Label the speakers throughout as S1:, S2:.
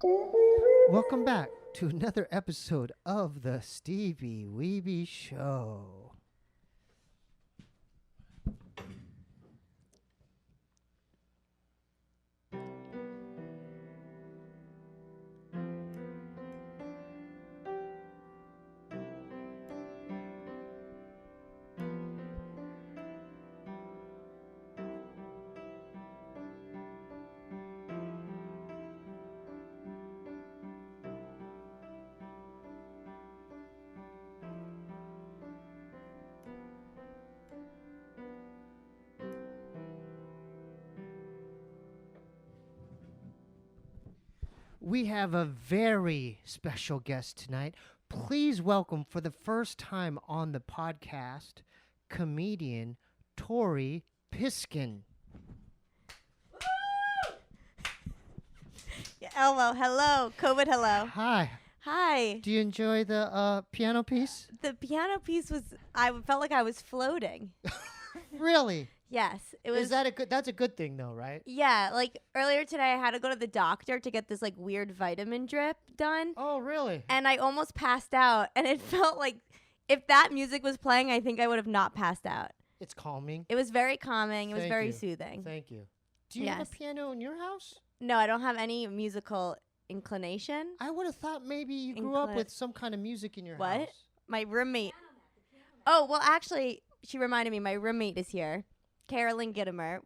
S1: Welcome back to another episode of the Steebee Weebee Show. We have a very special guest tonight. Please welcome for the first time on the podcast, comedian Tori Piskin.
S2: Hello. COVID, hello.
S1: Hi.
S2: Hi.
S1: Do you enjoy the piano piece?
S2: The piano piece I felt like I was floating.
S1: Really?
S2: Yes. It was.
S1: That's a good thing though, right?
S2: Yeah, like earlier today I had to go to the doctor to get this like weird vitamin drip done.
S1: Oh, really?
S2: And I almost passed out, and it felt like if that music was playing, I think I would have not passed out.
S1: It's calming.
S2: It was very calming. It was very
S1: you.
S2: soothing.
S1: Thank you. Do you have a piano in your house?
S2: No, I don't have any musical inclination.
S1: I would have thought maybe you grew up with some kind of music in your house.
S2: What? My roommate. Oh, well, actually, she reminded me. My roommate is here. Carolyn Gittimer.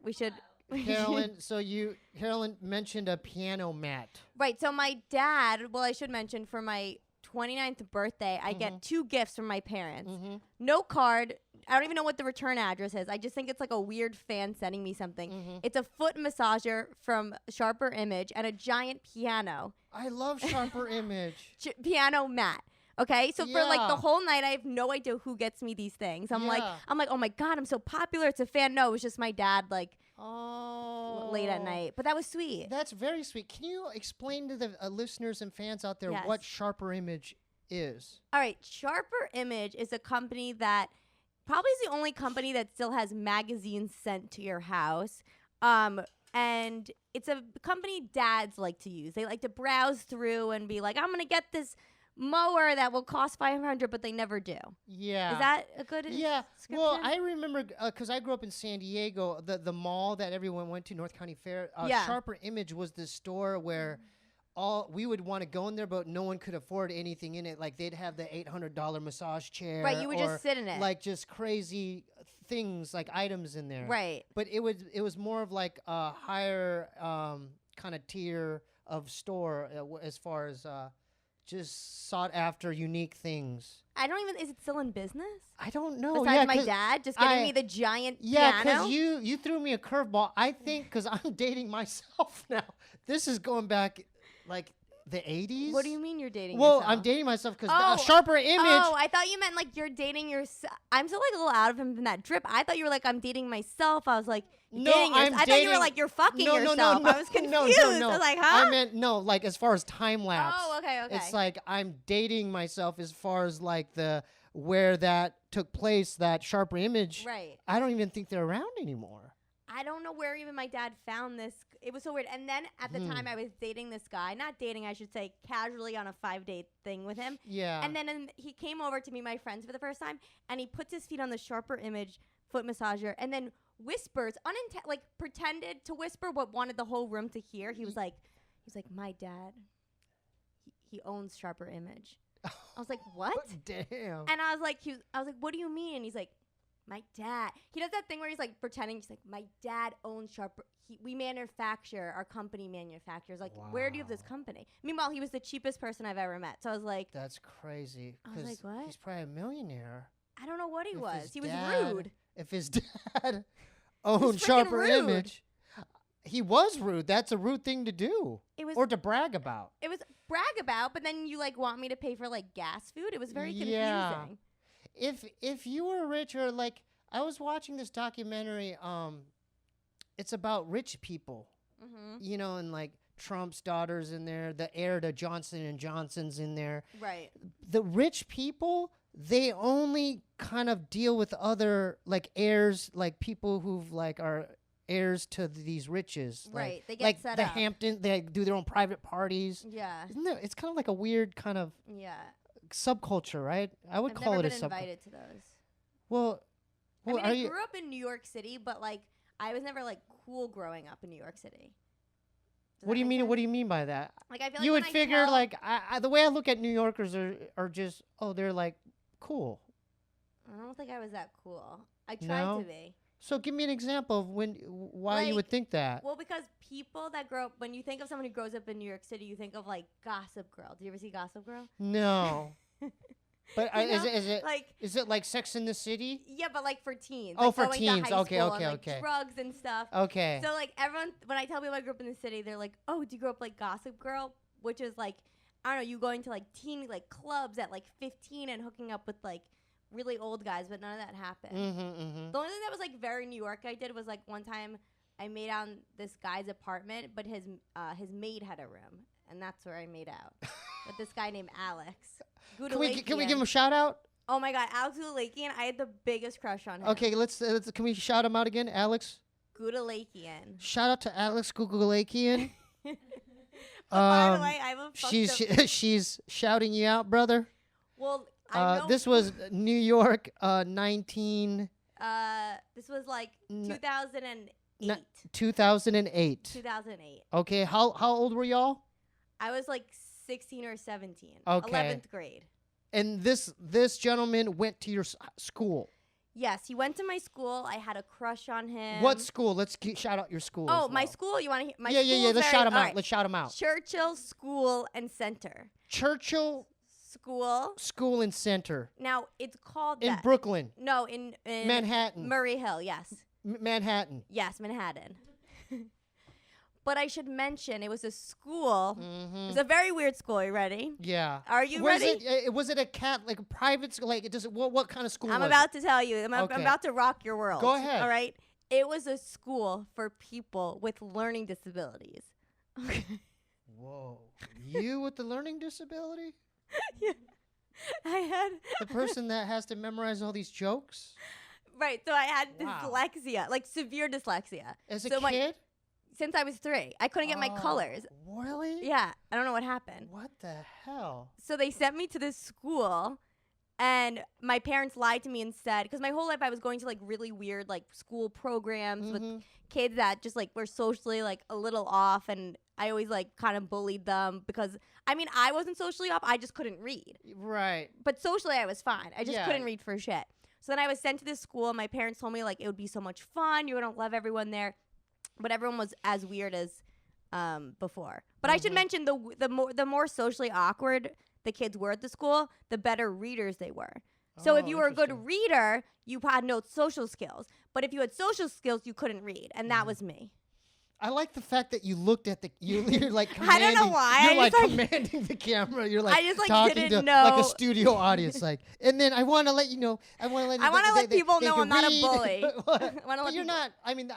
S1: Carolyn mentioned a piano mat.
S2: Right. So my dad, I should mention for my 29th birthday, I get 2 gifts from my parents. No card. I don't even know what the return address is. I just think it's like a weird fan sending me something. It's a foot massager from Sharper Image and a giant piano.
S1: I love Sharper Image.
S2: Piano mat. Okay, so for like the whole night, I have no idea who gets me these things. I'm like, oh my God, I'm so popular. It's a fan. No, it was just my dad, like, late at night. But that was sweet.
S1: That's very sweet. Can you explain to the listeners and fans out there what Sharper Image is?
S2: All right, Sharper Image is a company that probably is the only company that still has magazines sent to your house. And it's a company dads like to use. They like to browse through and be like, I'm going to get this mower that will cost $500, but they never do.
S1: Yeah.
S2: Is that a good description?
S1: Well, I remember, because I grew up in San Diego, the mall that everyone went to, North County Fair, Sharper Image was the store where we would want to go in there, but no one could afford anything in it. Like, they'd have the $800 massage chair.
S2: Right, you would just sit in it.
S1: Like, just crazy things, like items in there.
S2: Right.
S1: But it was more of like a higher kind of tier of store as far as... just sought after unique things.
S2: Is it still in business?
S1: I don't know.
S2: Besides my dad just getting me the giant piano?
S1: Yeah, because you threw me a curveball. I think because I'm dating myself now. This is going back like the 80s.
S2: What do you mean you're dating
S1: yourself?
S2: yourself?
S1: Well, I'm dating myself because Sharper Image.
S2: Oh, I thought you meant like you're dating yourself. I'm still like a little out of him from that drip. I thought you were like, I'm dating myself. I was like, I thought you were like, you're fucking yourself.
S1: No,
S2: I was confused.
S1: No.
S2: I was like, huh?
S1: I meant, like as far as time lapse.
S2: Oh, okay.
S1: It's like I'm dating myself as far as like where that took place, that Sharper Image.
S2: Right.
S1: I don't even think they're around anymore.
S2: I don't know where even my dad found this. It was so weird. And then at the time I was dating this guy, not dating, I should say, casually on a 5-date thing with him.
S1: Yeah.
S2: And then he came over to meet my friends for the first time, and he puts his feet on the Sharper Image foot massager and then whispers, pretended to whisper what wanted the whole room to hear. He was like, my dad, he owns Sharper Image. I was like, what?
S1: Damn.
S2: And I was like, what do you mean? And he's like, my dad. He does that thing where he's like pretending. He's like, my dad owns Sharper. We manufacture. Our company manufactures. Like, where do you have this company? Meanwhile, he was the cheapest person I've ever met. So I was like,
S1: that's crazy.
S2: I was like, what?
S1: He's probably a millionaire.
S2: I don't know what he was. He was rude.
S1: If his dad owned Sharper Image, he was rude. That's a rude thing to do. Or to brag about.
S2: It was brag about, but then you like want me to pay for like gas food. It was very confusing.
S1: If you were rich, or like I was watching this documentary, it's about rich people, and like Trump's daughter's in there, the heir to Johnson and Johnson's in there.
S2: Right.
S1: The rich people, they only kind of deal with other like heirs, like people who've like are heirs to these riches.
S2: Right, they get
S1: like
S2: set
S1: the
S2: up.
S1: Hampton, they do their own private parties.
S2: Yeah.
S1: Isn't it? It's kind of like a weird kind of subculture, right? I would call it a subculture.
S2: I've never been invited to those.
S1: Well,
S2: I mean, I grew up in New York City, but like I was never like cool growing up in New York City.
S1: What do you mean? Sense? What do you mean by that?
S2: Like I feel
S1: you
S2: like
S1: would figure like the way I look at New Yorkers are just they're like cool.
S2: I don't think I was that cool. I tried to be.
S1: So give me an example of why you would think that.
S2: Well, because people that grow up, when you think of someone who grows up in New York City, you think of like Gossip Girl. Do you ever see Gossip Girl?
S1: No. But is it like Sex in the City?
S2: Yeah, but like for teens.
S1: Oh,
S2: like
S1: for teens. Okay.
S2: Like drugs and stuff.
S1: Okay.
S2: So like everyone, when I tell people I grew up in the city, they're like, "Oh, do you grow up like Gossip Girl?" Which is like, I don't know, you going to like teen like clubs at like 15 and hooking up with like really old guys, but none of that happened. The only thing that was like very New York I did was like one time I made out in this guy's apartment, but his maid had a room, and that's where I made out with this guy named Alex. Can we
S1: give him a shout out?
S2: Oh my God, Alex Gudalakian! I had the biggest crush on him.
S1: Okay, let's can we shout him out again, Alex?
S2: Gudalakian.
S1: Shout out to Alex Gudalakian.
S2: By the way, I have a
S1: she's shouting you out, brother.
S2: Well,
S1: this was New York, 19.
S2: This was like 2008.
S1: 2008.
S2: 2008.
S1: Okay, how old were y'all?
S2: I was like 16 or 17.
S1: Okay.
S2: 11th grade.
S1: And this gentleman went to your school.
S2: Yes, he went to my school. I had a crush on him.
S1: What school? Let's shout out your school.
S2: Oh, my school? You want to hear? My
S1: yeah. Let's shout him out. Right. Let's shout him out.
S2: Churchill School and Center.
S1: Churchill School and Center.
S2: Now, it's called
S1: in Brooklyn.
S2: No, in
S1: Manhattan.
S2: Murray Hill, yes.
S1: Manhattan.
S2: Yes, Manhattan. But I should mention it was a school. It was a very weird school. Are you ready?
S1: Yeah.
S2: Are you ready?
S1: Was it a private school? Like, what kind of school?
S2: I'm about to tell you. I'm about to rock your world.
S1: Go ahead.
S2: All right. It was a school for people with learning disabilities.
S1: Whoa. You with the learning disability?
S2: Yeah. I had
S1: the person that has to memorize all these jokes.
S2: Right. So I had dyslexia, like severe dyslexia.
S1: As a kid?
S2: Since I was 3. I couldn't get my colors.
S1: Really?
S2: Yeah. I don't know what happened.
S1: What the hell?
S2: So they sent me to this school, and my parents lied to me and said, because my whole life I was going to like really weird like school programs with kids that just like were socially like a little off, and I always like kind of bullied them because I mean I wasn't socially off, I just couldn't read.
S1: Right.
S2: But socially I was fine. I just couldn't read for shit. So then I was sent to this school, and my parents told me like it would be so much fun, you're gonna love everyone there. But everyone was as weird as before. But I should mention the more socially awkward the kids were at the school, the better readers they were. So if you were a good reader, you had no social skills. But if you had social skills, you couldn't read, and that was me.
S1: I like the fact that you looked at you're like commanding,
S2: I don't know why.
S1: You're like commanding the camera. You're like
S2: I just like
S1: talking
S2: didn't
S1: to
S2: know.
S1: like a studio audience. Like, and then I want to let you know. I want to let
S2: people know I'm not a bully.
S1: But you're not. I mean,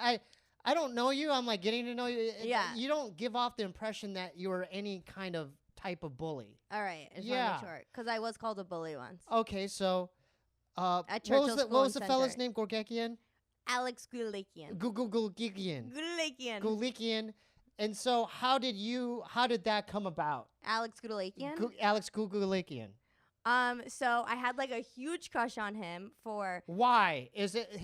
S1: I don't know you. I'm like getting to know you.
S2: Yeah.
S1: You don't give off the impression that you're any kind of type of bully.
S2: All right. I just want to make sure. Because I was called a bully once.
S1: Okay, so
S2: at Churchill
S1: what was the fella's name? Gorgekian?
S2: Alex Gudalakian.
S1: Gudalakian. And so how did that come about?
S2: Alex Gudalakian?
S1: Alex Gudalakian.
S2: So I had like a huge crush on him for...
S1: Why? Is it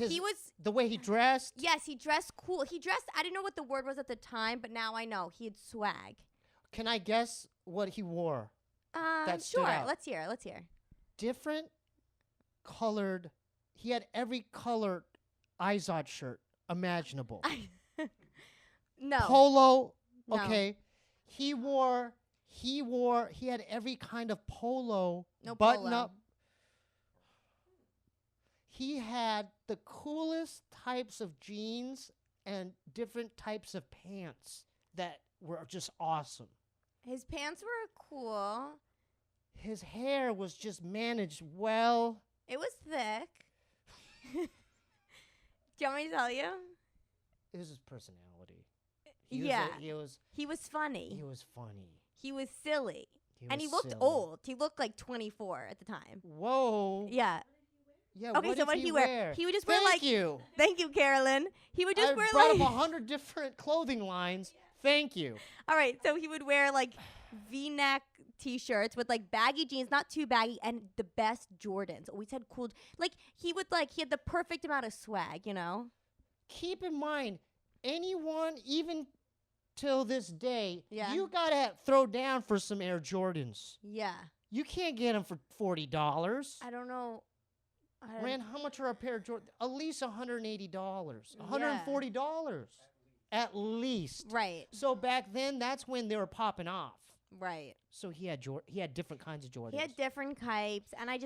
S1: the way he dressed?
S2: Yes, he dressed cool. I didn't know what the word was at the time, but now I know. He had swag.
S1: Can I guess what he wore?
S2: Sure. Let's hear.
S1: Different colored... He had every colored Izod shirt imaginable.
S2: No.
S1: Polo.
S2: No.
S1: Okay. He had every kind of polo
S2: button
S1: up. He had the coolest types of jeans and different types of pants that were just awesome.
S2: His pants were cool.
S1: His hair was just managed well.
S2: It was thick. Do you want me to tell you?
S1: It was his personality.
S2: He was funny.
S1: He was funny.
S2: He was silly. He looked old. He looked like 24 at the time.
S1: Whoa.
S2: Yeah.
S1: Yeah.
S2: Okay,
S1: what
S2: so
S1: did
S2: what
S1: he
S2: he
S1: wear?
S2: He would just wear
S1: Thank you.
S2: Thank you, Carolyn. He would just
S1: I
S2: wear
S1: brought
S2: like.
S1: up 100 different clothing lines. Thank you.
S2: All right, so he would wear like V-neck T-shirts with like baggy jeans, not too baggy, and the best Jordans. Always had cool. Like he had the perfect amount of swag, you know.
S1: Keep in mind, anyone, even till this day,
S2: Yeah.
S1: you gotta throw down for some Air Jordans.
S2: Yeah.
S1: You can't get them for $40.
S2: I don't know.
S1: Ren, how much are a pair of Jordans? At least $180, $140, at least.
S2: Right.
S1: So back then, that's when they were popping off.
S2: Right.
S1: So he had different kinds of Jordans.
S2: He had different types, and I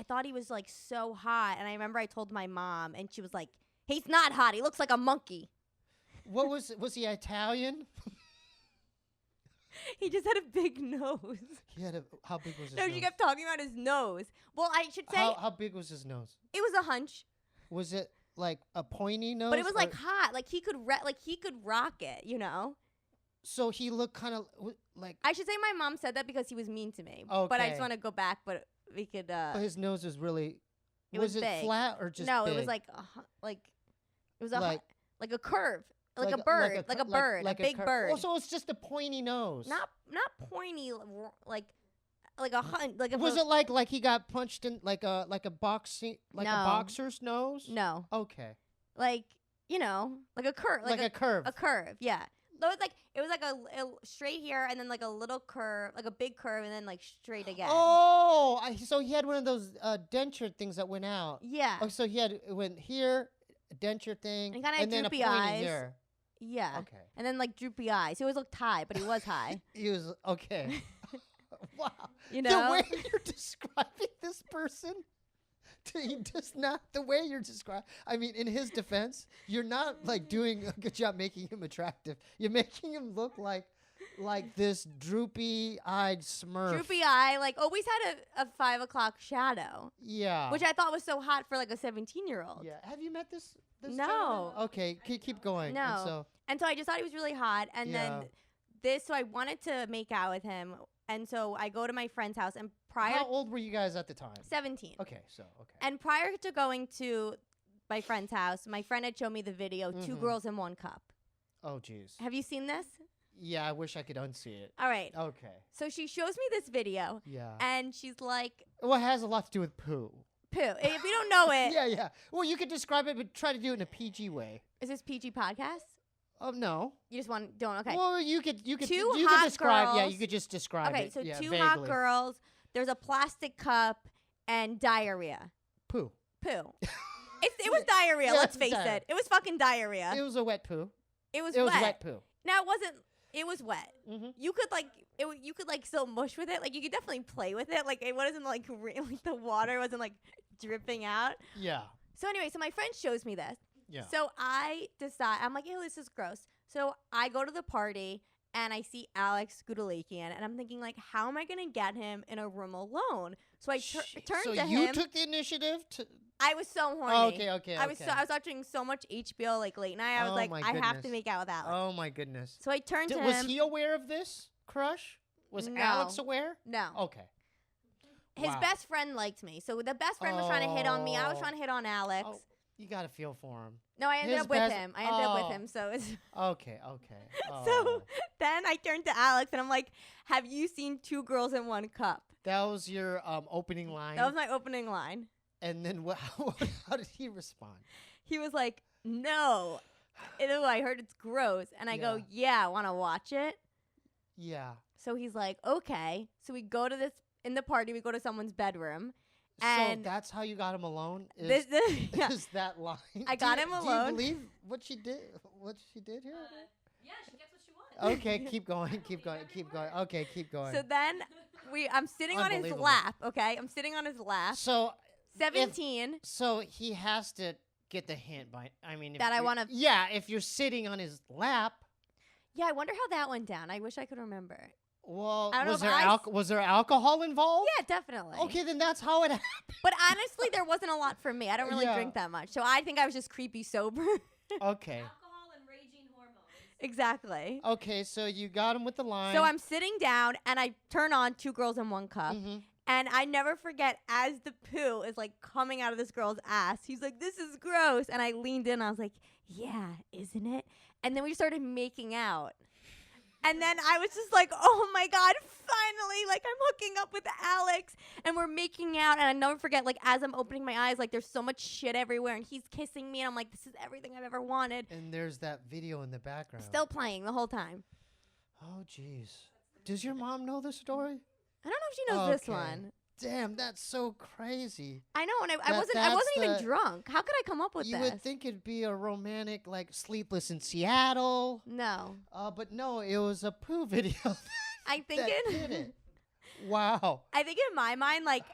S2: thought he was like so hot. And I remember I told my mom, and she was like, "He's not hot. He looks like a monkey."
S1: What was he Italian?
S2: He just had a big nose.
S1: How big was his
S2: No,
S1: nose?
S2: she kept talking about his nose. Well, I should say
S1: how big was his nose?
S2: it was a hunch,
S1: Was it like a pointy nose?
S2: but it was like hot. Like he could rock it, you know.
S1: So he looked kind of like.
S2: I should say my mom said that because he was mean to me.
S1: Okay.
S2: But I just want to go back. But we could.
S1: But his nose was really.
S2: It was
S1: it
S2: big.
S1: flat or just?
S2: No,
S1: big?
S2: it was like it was like a curve, like
S1: Like
S2: a bird, like a bird,
S1: like
S2: a big bird.
S1: Oh, so it's just a pointy nose.
S2: Not pointy, like a hunt. Like
S1: Was it like he got punched in like a boxing a
S2: No.
S1: boxer's nose?
S2: No,
S1: Okay.
S2: like like a curve,
S1: Like a curve.
S2: a curve. Yeah. It was like a straight here, and then like a little curve, like a big curve, and then like straight again.
S1: Oh, so he had one of those denture things that went out.
S2: Yeah.
S1: Oh, so it went here, a denture thing,
S2: And kinda had
S1: then a
S2: droopy
S1: pointy
S2: eyes.
S1: here.
S2: Yeah.
S1: Okay.
S2: And then like droopy eyes. He always looked high, but he was high.
S1: He was okay. Wow.
S2: You know?
S1: The way you're describing this person, just not the way you're describing. I mean, in his defense, you're not like doing a good job making him attractive. You're making him look like this droopy-eyed Smurf.
S2: Droopy eye, like always had a 5 o'clock shadow,
S1: Yeah.
S2: which I thought was so hot for like a 17-year-old.
S1: Yeah. Have you met this
S2: No.
S1: gentleman? Okay. Keep going.
S2: No. And so I just thought he was really hot. And
S1: Yeah.
S2: then so I wanted to make out with him. And so I go to my friend's house. And
S1: How old were you guys at the time?
S2: 17.
S1: Okay.
S2: And prior to going to my friend's house, my friend had shown me the video, Two Girls in One Cup.
S1: Oh, jeez.
S2: Have you seen this?
S1: Yeah, I wish I could unsee it.
S2: All right.
S1: Okay.
S2: So she shows me this video.
S1: Yeah.
S2: And she's like,
S1: Well, it has a lot to do with poo.
S2: poo. If you don't know it,
S1: Yeah. Well, you could describe it, but try to do it in a PG way.
S2: is this PG podcast?
S1: Oh, no.
S2: You just don't, okay.
S1: Well, you could
S2: Two
S1: you
S2: hot
S1: could describe. Yeah,
S2: girls.
S1: you could just describe
S2: Okay,
S1: it.
S2: so
S1: yeah,
S2: two
S1: vaguely.
S2: hot girls. There's a plastic cup and diarrhea.
S1: Poo.
S2: Poo. It was diarrhea.
S1: Yeah,
S2: Let's
S1: it's
S2: face
S1: diarrhea.
S2: it. It was fucking diarrhea.
S1: It was a wet poo.
S2: It was
S1: It was
S2: wet.
S1: wet poo.
S2: Now it wasn't. It was wet.
S1: Mhm.
S2: You could you could still mush with it. Like you could definitely play with it. Like it wasn't like the water wasn't like dripping out.
S1: Yeah.
S2: So anyway, so my friend shows me this.
S1: Yeah.
S2: So I decide, I'm like, ew, this is gross. So I go to the party and I see Alex Gudalakian and I'm thinking like, how am I going to get him in a room alone? So I turn
S1: so
S2: to
S1: you
S2: him.
S1: took the initiative to.
S2: I was so horny.
S1: Oh, okay.
S2: I was watching so much HBO like late night. I was
S1: Oh
S2: like,
S1: my
S2: I have to
S1: goodness.
S2: make out with Alex.
S1: Oh my goodness.
S2: So I turned to
S1: Was
S2: him.
S1: he aware of this crush? Was
S2: No.
S1: Alex aware?
S2: No.
S1: Okay.
S2: His
S1: Wow.
S2: best friend liked me. So the best friend was trying to hit on me. I was
S1: Oh.
S2: trying to hit on Alex.
S1: Oh, you gotta feel for him.
S2: No, I ended
S1: His
S2: up with
S1: best-
S2: him. I ended up
S1: Oh.
S2: with him. So it's
S1: Okay.
S2: so
S1: Oh.
S2: then I turned to Alex and I'm like, have you seen Two Girls in One Cup?
S1: That was your opening line.
S2: That was my opening line.
S1: And then how did he respond?
S2: He was like, no. Ew, I heard it's gross. And I go, yeah, want to watch it?
S1: Yeah.
S2: So he's like, okay. So we go to in the party, we go to someone's bedroom.
S1: So
S2: And
S1: that's how you got him alone?
S2: yeah.
S1: Is that line?
S2: I got him
S1: Do
S2: alone.
S1: you believe what she did? What she did here?
S2: Yeah, she gets what she wants.
S1: Okay, keep going. Okay, keep going.
S2: So then I'm sitting on his
S1: Unbelievable.
S2: lap, okay? I'm sitting on his lap.
S1: So
S2: 17.
S1: so he has to get the hint by. I mean, if
S2: That I
S1: you're-
S2: wanna-
S1: Yeah, if you're sitting on his lap.
S2: Yeah, I wonder how that went down. I wish I could remember.
S1: Well,
S2: I don't know
S1: was
S2: if
S1: there was there alcohol involved?
S2: Yeah, definitely.
S1: Okay, then that's how it happened.
S2: But honestly, there wasn't a lot for me. I don't really
S1: Yeah.
S2: drink that much. So I think I was just creepy sober.
S1: Okay.
S3: Alcohol and raging hormones.
S2: Exactly.
S1: Okay, so you got him with the line.
S2: So I'm sitting down and I turn on Two Girls in One Cup.
S1: Mhm.
S2: And I never forget, as the poo is like coming out of this girl's ass, he's like, this is gross. And I leaned in. I was like, yeah, isn't it? And then we started making out. And then I was just like, oh my God, finally, like I'm hooking up with Alex and we're making out. And I never forget, like as I'm opening my eyes, like there's so much shit everywhere and he's kissing me and I'm like, this is everything I've ever wanted.
S1: And there's that video in the background.
S2: Still playing the whole time.
S1: Oh, jeez. Does your mom know the story?
S2: I don't know if she knows this one.
S1: Damn, that's so crazy.
S2: I know, and I wasn't even drunk. How could I come up with this?
S1: You would think it'd be a romantic, like Sleepless in Seattle.
S2: No.
S1: But no, it was a poo video.
S2: I think
S1: that did it. Wow.
S2: I think in my mind, like,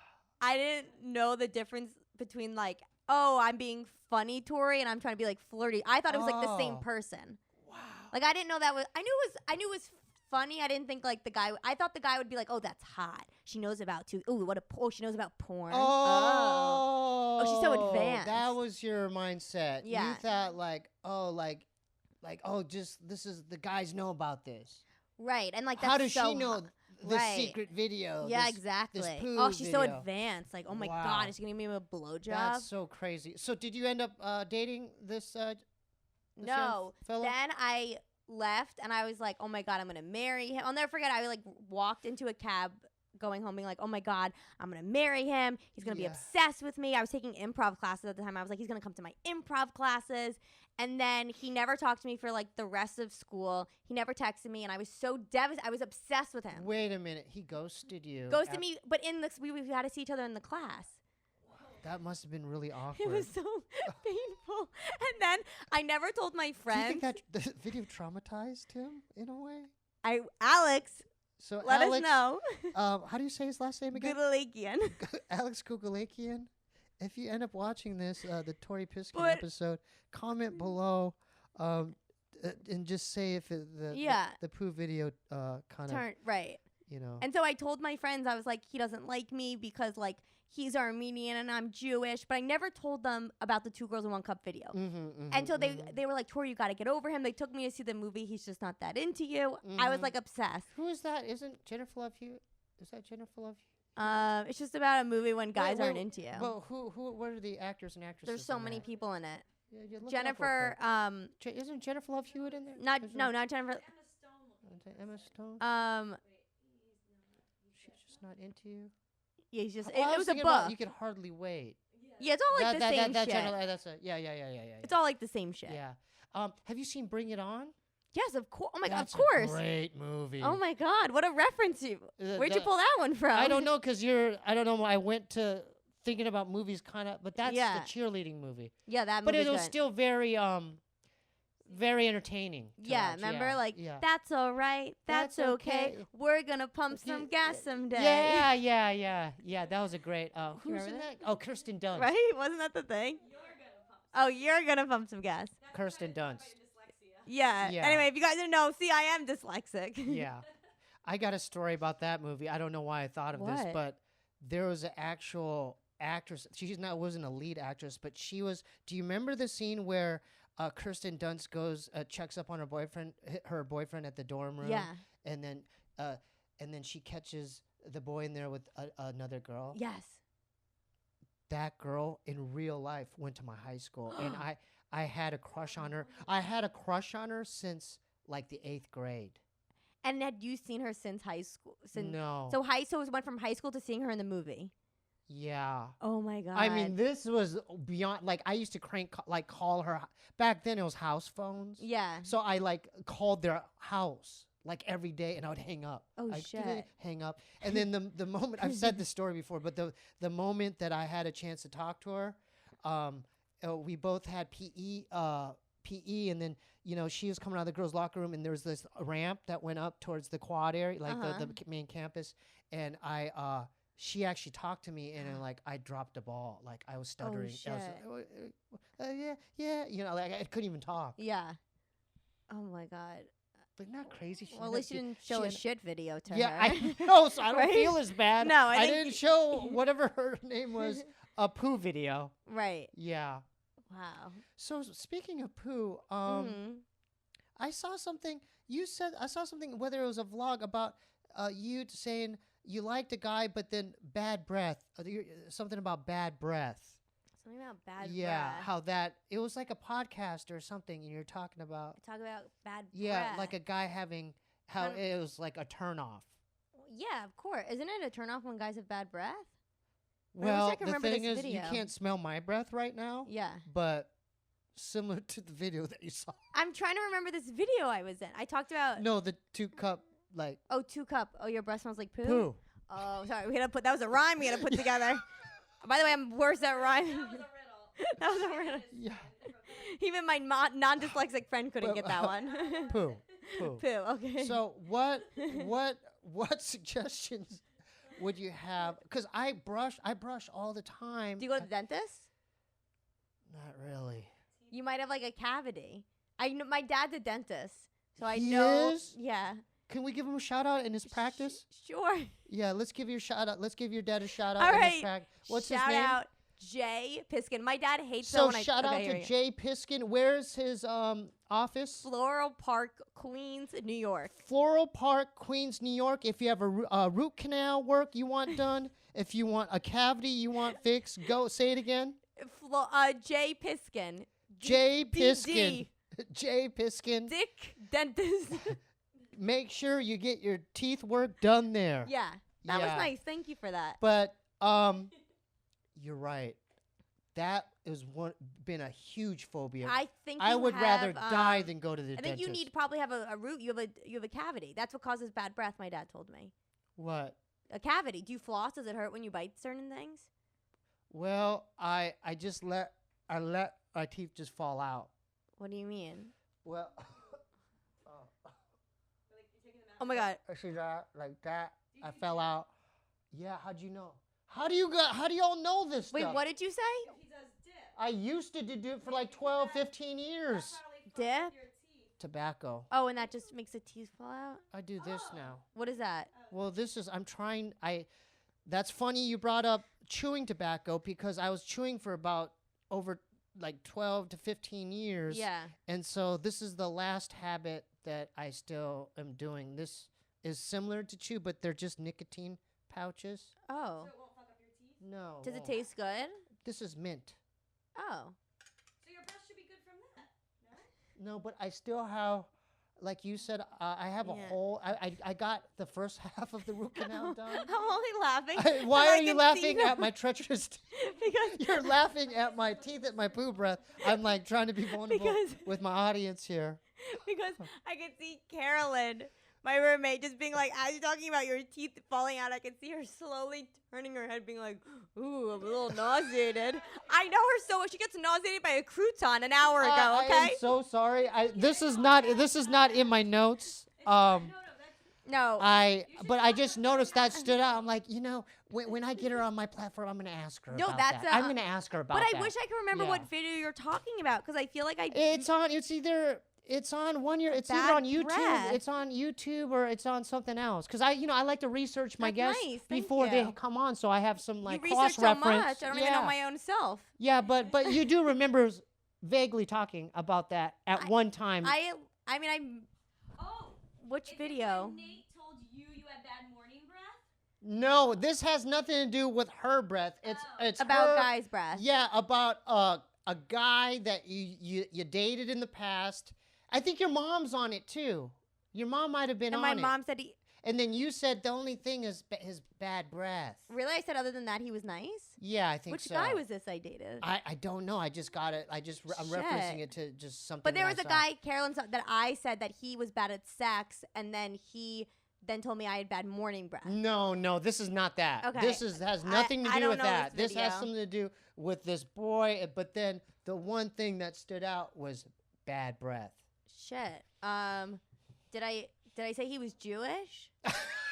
S2: I didn't know the difference between like, oh, I'm being funny, Tori, and I'm trying to be like flirty. I thought it was like the same person.
S1: Wow.
S2: Like I didn't know that was. I knew it was funny. I didn't think like the guy. I thought the guy would be like, oh, that's hot. She knows about too. Oh, she knows about porn. Oh, she's so advanced.
S1: That was your mindset.
S2: Yeah.
S1: You thought like, just this is the guys know about this.
S2: Right, and like that's
S1: how does
S2: so
S1: she know the secret video?
S2: Yeah, exactly.
S1: This poo
S2: oh, she's
S1: video.
S2: so advanced. Like, oh my God, is she gonna give me a blowjob?
S1: That's so crazy. So did you end up dating this
S2: no.
S1: fella?
S2: Then I left and I was like, oh my God, I'm gonna marry him. I'll never forget, I like walked into a cab going home being like, oh my God, I'm gonna marry him. He's gonna be obsessed with me. I was taking improv classes at the time. I was like, he's gonna come to my improv classes. And then he never talked to me for like the rest of school. He never texted me and I was so devastated. I was obsessed with him.
S1: Wait a minute, he ghosted you.
S2: Ghosted me, but in this, we had to see each other in the class.
S1: That must have been really awkward.
S2: It was so painful. And then I never told my friends.
S1: Do you think that the video traumatized him in a way?
S2: Alex,
S1: so
S2: let
S1: Alex,
S2: us know.
S1: How do you say his last name again?
S2: Gudalakian.
S1: Alex Gugalakian. If you end up watching this, the Tori Piskin episode, comment below and just say if the poo video kind of
S2: right.
S1: You know.
S2: And so I told my friends, I was like, he doesn't like me because like he's Armenian and I'm Jewish, but I never told them about the 2 Girls in 1 Cup video. And so they were like, Tori, you got to get over him. They took me to see the movie. He's just not that into you. I was like obsessed.
S1: Who is that? Isn't Jennifer Love Hewitt? Is that Jennifer Love Hewitt?
S2: It's just about a movie when guys aren't into you.
S1: Well, what are the actors and actresses?
S2: There's so many people in it.
S1: Yeah,
S2: Jennifer,
S1: isn't Jennifer Love Hewitt in there?
S2: Not Jennifer.
S1: Emma Stone. She's just not into you.
S2: Yeah, he's just. It was a book.
S1: You Can Hardly Wait.
S2: Yeah, it's all like the same shit.
S1: Yeah.
S2: It's all like the same shit.
S1: Yeah. Have you seen Bring It On?
S2: Yes, of course. Oh my God, of
S1: That's
S2: course.
S1: a great movie.
S2: Oh my God, what a reference you. Where'd you pull that one from?
S1: I don't know, I don't know. I went to thinking about movies kind of, but that's the cheerleading movie.
S2: Yeah, that movie.
S1: But it was still very very entertaining.
S2: Yeah, remember that's all right, that's okay. We're gonna pump some gas someday.
S1: Yeah. That was a great. Who's in that? Oh, Kirsten Dunst.
S2: Right? Wasn't that the thing? You're gonna pump some gas.
S1: Kirsten Dunst.
S2: Yeah. Anyway, if you guys didn't know, see, I am dyslexic.
S1: Yeah. I got a story about that movie. I don't know why I thought of this, but there was an actual actress. Wasn't a lead actress, but she was. Do you remember the scene where Kirsten Dunst goes checks up on her boyfriend at the dorm room?
S2: Yeah.
S1: And then she catches the boy in there with another girl.
S2: Yes.
S1: That girl in real life went to my high school, and I had a crush on her. I had a crush on her since like the 8th grade.
S2: And had you seen her since high school?
S1: No.
S2: So it went from high school to seeing her in the movie.
S1: Yeah.
S2: Oh my God.
S1: I mean, this was beyond. Like, I used to call her. Back then, it was house phones.
S2: Yeah.
S1: So I called their house like every day, and I would hang up.
S2: Shit.
S1: Hang up, and then the moment I've said this story before, but the moment that I had a chance to talk to her, we both had PE, and then she was coming out of the girls' locker room, and there was this ramp that went up towards the quad area, like the main campus, and she actually talked to me, and then, I dropped the ball, I was stuttering.
S2: Oh, shit.
S1: Yeah, I couldn't even talk.
S2: Yeah. Oh my God.
S1: But not crazy.
S2: Well, at least you didn't show a shit video to her.
S1: Yeah, I know, so I don't feel as bad.
S2: No,
S1: I didn't show whatever her name was a poo video.
S2: Right.
S1: Yeah.
S2: Wow.
S1: So speaking of poo, I saw something. You said I saw something. Whether it was a vlog about you saying you liked a guy, but then bad breath. Something about bad breath.
S2: Something about bad breath.
S1: Yeah, how that it was like a podcast or something, and you're talking about.
S2: Talk about bad breath.
S1: Yeah, like a guy having how it was like a turnoff.
S2: Yeah, of course. Isn't it a turnoff when guys have bad breath?
S1: Well, the thing is, you can't smell my breath right now.
S2: Yeah.
S1: But similar to the video that you saw.
S2: I'm trying to remember this video I was in. I talked about.
S1: No, the 2-cup, like.
S2: Oh, 2-cup. Oh, your breath smells like poo?
S1: Poo.
S2: Oh, sorry. We had to put, that was a rhyme we had to put together. By the way, I'm worse at rhyme.
S3: That was a riddle.
S2: That was a riddle.
S1: Yeah.
S2: Even my non-dyslexic friend couldn't get that one.
S1: Poo. Poo.
S2: Poo, okay.
S1: So what suggestions would you have? Because I brush all the time.
S2: Do you go to the dentist?
S1: Not really.
S2: You might have like a cavity. I know my dad's a dentist, so I
S1: He
S2: know.
S1: is?
S2: Yeah.
S1: Can we give him a shout out in his practice?
S2: Sure.
S1: Yeah, let's give your shout out. Let's give your dad a shout out
S2: All
S1: in
S2: right.
S1: his practice. What's
S2: shout
S1: his name?
S2: out Jay Piskin. My dad hates
S1: So
S2: when
S1: shout out
S2: okay,
S1: to Jay Piskin. Where's his office?
S2: Floral Park, Queens, New York.
S1: Floral Park, Queens, New York. If you have a root canal work you want done, if you want a cavity you want fixed, go say it again.
S2: Jay Piskin.
S1: Jay Piskin.
S2: D.
S1: Jay Piskin.
S2: Dick Dentist.
S1: Make sure you get your teeth work done there.
S2: Yeah. That was
S1: Yeah.
S2: nice. Thank you for that.
S1: But you're right. That is been a huge phobia.
S2: I think
S1: I
S2: you
S1: would rather
S2: have,
S1: die than go to the
S2: I
S1: dentist.
S2: think you need to probably have a root. You have a cavity. That's what causes bad breath. My dad told me.
S1: What?
S2: A cavity. Do you floss? Does it hurt when you bite certain things?
S1: Well, I just let my teeth just fall out.
S2: What do you mean?
S1: Well,
S2: Oh my god.
S1: I see that like that. I fell out. Yeah. How'd you know? How do y'all know this
S2: Wait,
S1: stuff?
S2: what did you say?
S3: He does dip.
S1: I used to do it for like 12, 15 years.
S2: Dip?
S1: Tobacco.
S2: Oh, and that just makes the teeth fall out?
S1: I do this now.
S2: What is that?
S1: Well, that's funny you brought up chewing tobacco because I was chewing for about over like 12 to 15 years.
S2: Yeah.
S1: And so this is the last habit that I still am doing. This is similar to chew, but they're just nicotine pouches.
S2: Oh.
S3: So it won't fuck up your teeth?
S1: No.
S2: Does it taste good?
S1: This is mint.
S2: Oh.
S3: So your breath should be good from that,
S1: No, but I still have, like you said, I have a
S2: Yeah.
S1: whole. I got the first half of the root canal done.
S2: I'm only laughing.
S1: Why
S2: so I
S1: are you
S2: can
S1: laughing
S2: see
S1: at my treacherous?
S2: because
S1: You're laughing at my teeth, at my poo breath. I'm like trying to be vulnerable
S2: Because-
S1: with my audience here.
S2: because I could see Carolyn, my roommate, just being like, as you're talking about your teeth falling out, I could see her slowly turning her head, being like, "Ooh, I'm a little nauseated." I know her so well. She gets nauseated by a crouton an hour ago.
S1: I am
S2: Okay.
S1: so sorry. This is not in my notes.
S2: No.
S1: But I just noticed that stood out. I'm like, when I get her on my platform, I'm gonna ask her.
S2: No,
S1: about
S2: that's
S1: that. I'm gonna ask her about
S2: but
S1: that.
S2: I wish I could remember
S1: Yeah.
S2: what video you're talking about because I feel like I.
S1: It's on one year. It's
S2: Bad
S1: either on YouTube.
S2: breath.
S1: It's on YouTube or it's on something else. Because I like to research my
S2: That's
S1: guests
S2: nice, thank
S1: before they
S2: you.
S1: come on, so I have some
S2: you
S1: like
S2: research
S1: cross
S2: so
S1: reference.
S2: much. I don't even know my own self.
S1: Yeah, but you do remember vaguely talking about that at one time.
S2: I mean, I'm.
S3: Oh.
S2: Which
S3: Is it
S2: video?
S3: when Nate told you had bad morning breath?
S1: No, this has nothing to do with her breath. It's
S2: About
S1: her,
S2: guys' breath.
S1: Yeah, about a guy that you dated in the past. I think your mom's on it too. Your mom might have been
S2: And
S1: on
S2: my
S1: it.
S2: mom said
S1: And then you said the only thing is his bad breath.
S2: really? I said other than that, he was nice?
S1: Yeah, I think
S2: Which
S1: so.
S2: guy was this I dated?
S1: I don't know. I just got it. I'm referencing it to just something.
S2: But there
S1: that
S2: was
S1: I
S2: a
S1: saw.
S2: guy, Carolyn, that I said that he was bad at sex, and then he then told me I had bad morning breath.
S1: No, this is not that.
S2: Okay.
S1: This has nothing to
S2: I
S1: do
S2: don't
S1: with
S2: know
S1: that.
S2: this
S1: This has
S2: video.
S1: something to do with this boy. But then the one thing that stood out was bad breath.
S2: Shit. Did I say he was Jewish?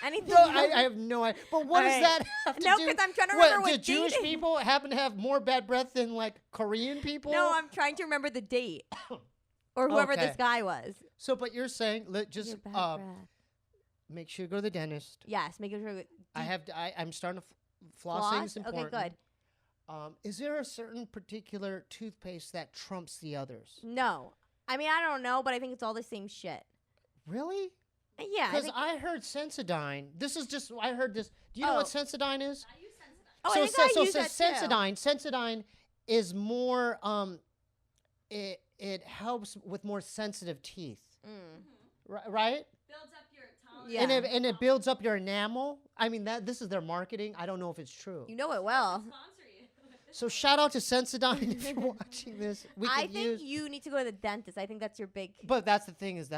S2: Anything?
S1: No, I have no idea. But what does
S2: Alright.
S1: that have to
S2: No,
S1: do?
S2: 'cause I'm trying to remember
S1: Do
S2: what
S1: Jewish
S2: date-
S1: people happen to have more bad breath than like Korean people?
S2: No, I'm trying to remember the date. Or whoever
S1: Okay.
S2: this guy was.
S1: So, but you're saying just
S2: Your bad breath.
S1: make sure you go to the dentist.
S2: Yes, making sure.
S1: I'm starting to flossing
S2: Floss?
S1: is important.
S2: Okay, good.
S1: Is there a certain particular toothpaste that trumps the others?
S2: No. I mean, I don't know, but I think it's all the same shit.
S1: Really?
S2: Yeah.
S1: Because I heard Sensodyne. This is just I heard this. Do you know what Sensodyne is?
S3: I use Sensodyne.
S2: Oh, I think I use that too.
S1: Sensodyne is more it helps with more sensitive teeth. Right?
S3: Builds up your tolerance.
S2: Yeah.
S1: And it builds up your enamel. I mean this is their marketing. I don't know if it's true.
S2: You know it well.
S3: Sponsor you.
S1: So shout out to Sensodyne if you're watching this.
S2: I think you need to go to the dentist. I think that's your big.
S1: But that's the thing is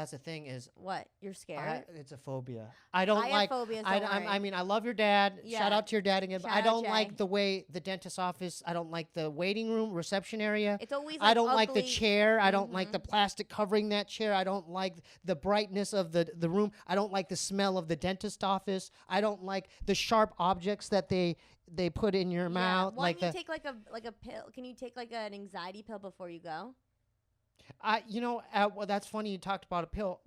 S2: What? You're scared?
S1: it's a phobia. I don't
S2: I
S1: like.
S2: have phobias,
S1: I
S2: don't worry.
S1: I mean, I love your dad.
S2: Yeah.
S1: Shout out to your dad again. But
S2: Shout
S1: I
S2: out,
S1: don't like
S2: Jay.
S1: the way the dentist office. I don't like the waiting room, reception area.
S2: It's always.
S1: I don't like the
S2: ugly.
S1: chair. I don't like the plastic covering that chair. I don't like the brightness of the room. I don't like the smell of the dentist office. I don't like the sharp objects that they put in your mouth.
S2: Why
S1: Like
S2: don't you take like a pill? Can you take like an anxiety pill before you go?
S1: Well, that's funny you talked about a pill.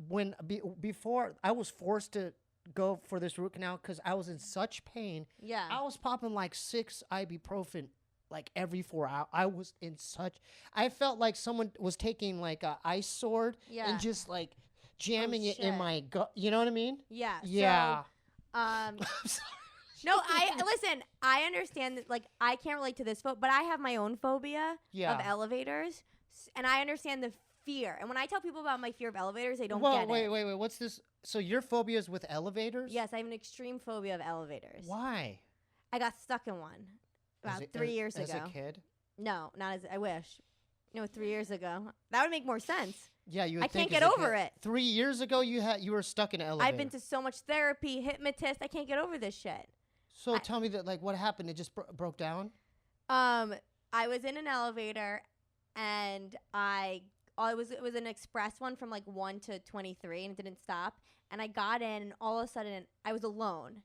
S1: Before I was forced to go for this root canal because I was in such pain.
S2: Yeah.
S1: I was popping like 6 ibuprofen like every 4 hours. I was in such. I felt like someone was taking like a ice sword and just like jamming it in
S2: shit.
S1: my gut. You know what I mean?
S2: Yeah.
S1: Yeah.
S2: So,
S1: I'm sorry.
S2: no, listen. I understand that. Like, I can't relate to this but I have my own phobia of elevators, and I understand the fear. And when I tell people about my fear of elevators, they don't get it.
S1: Wait. What's this? So your phobia is with elevators?
S2: Yes, I have an extreme phobia of elevators.
S1: Why?
S2: I got stuck in one about 3 years ago.
S1: As a kid?
S2: No, not as I wish. 3 years ago. That would make more sense.
S1: Yeah, you.
S2: I can't get over it.
S1: 3 years ago, you were stuck in an elevator.
S2: I've been to so much therapy, hypnotist. I can't get over this shit.
S1: So tell me that, like, what happened? It just broke down?
S2: I was in an elevator, and it was an express one from like 1 to 23, and it didn't stop. And I got in, and all of a sudden, I was alone.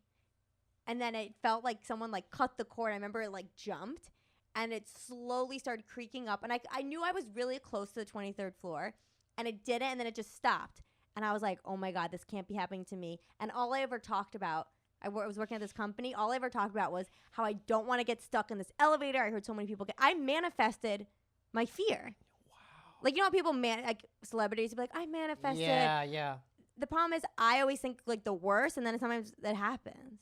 S2: And then it felt like someone like cut the cord. I remember it like jumped, and it slowly started creaking up. And I knew I was really close to the 23rd floor, and it didn't, and then it just stopped. And I was like, oh my God, this can't be happening to me. And all I ever talked about, I was working at this company, all I ever talked about was how I don't want to get stuck in this elevator. I heard so many people I manifested my fear. Wow. Like, you know how people, like celebrities be like, I manifested.
S1: Yeah.
S2: The problem is I always think like the worst, and then sometimes that happens.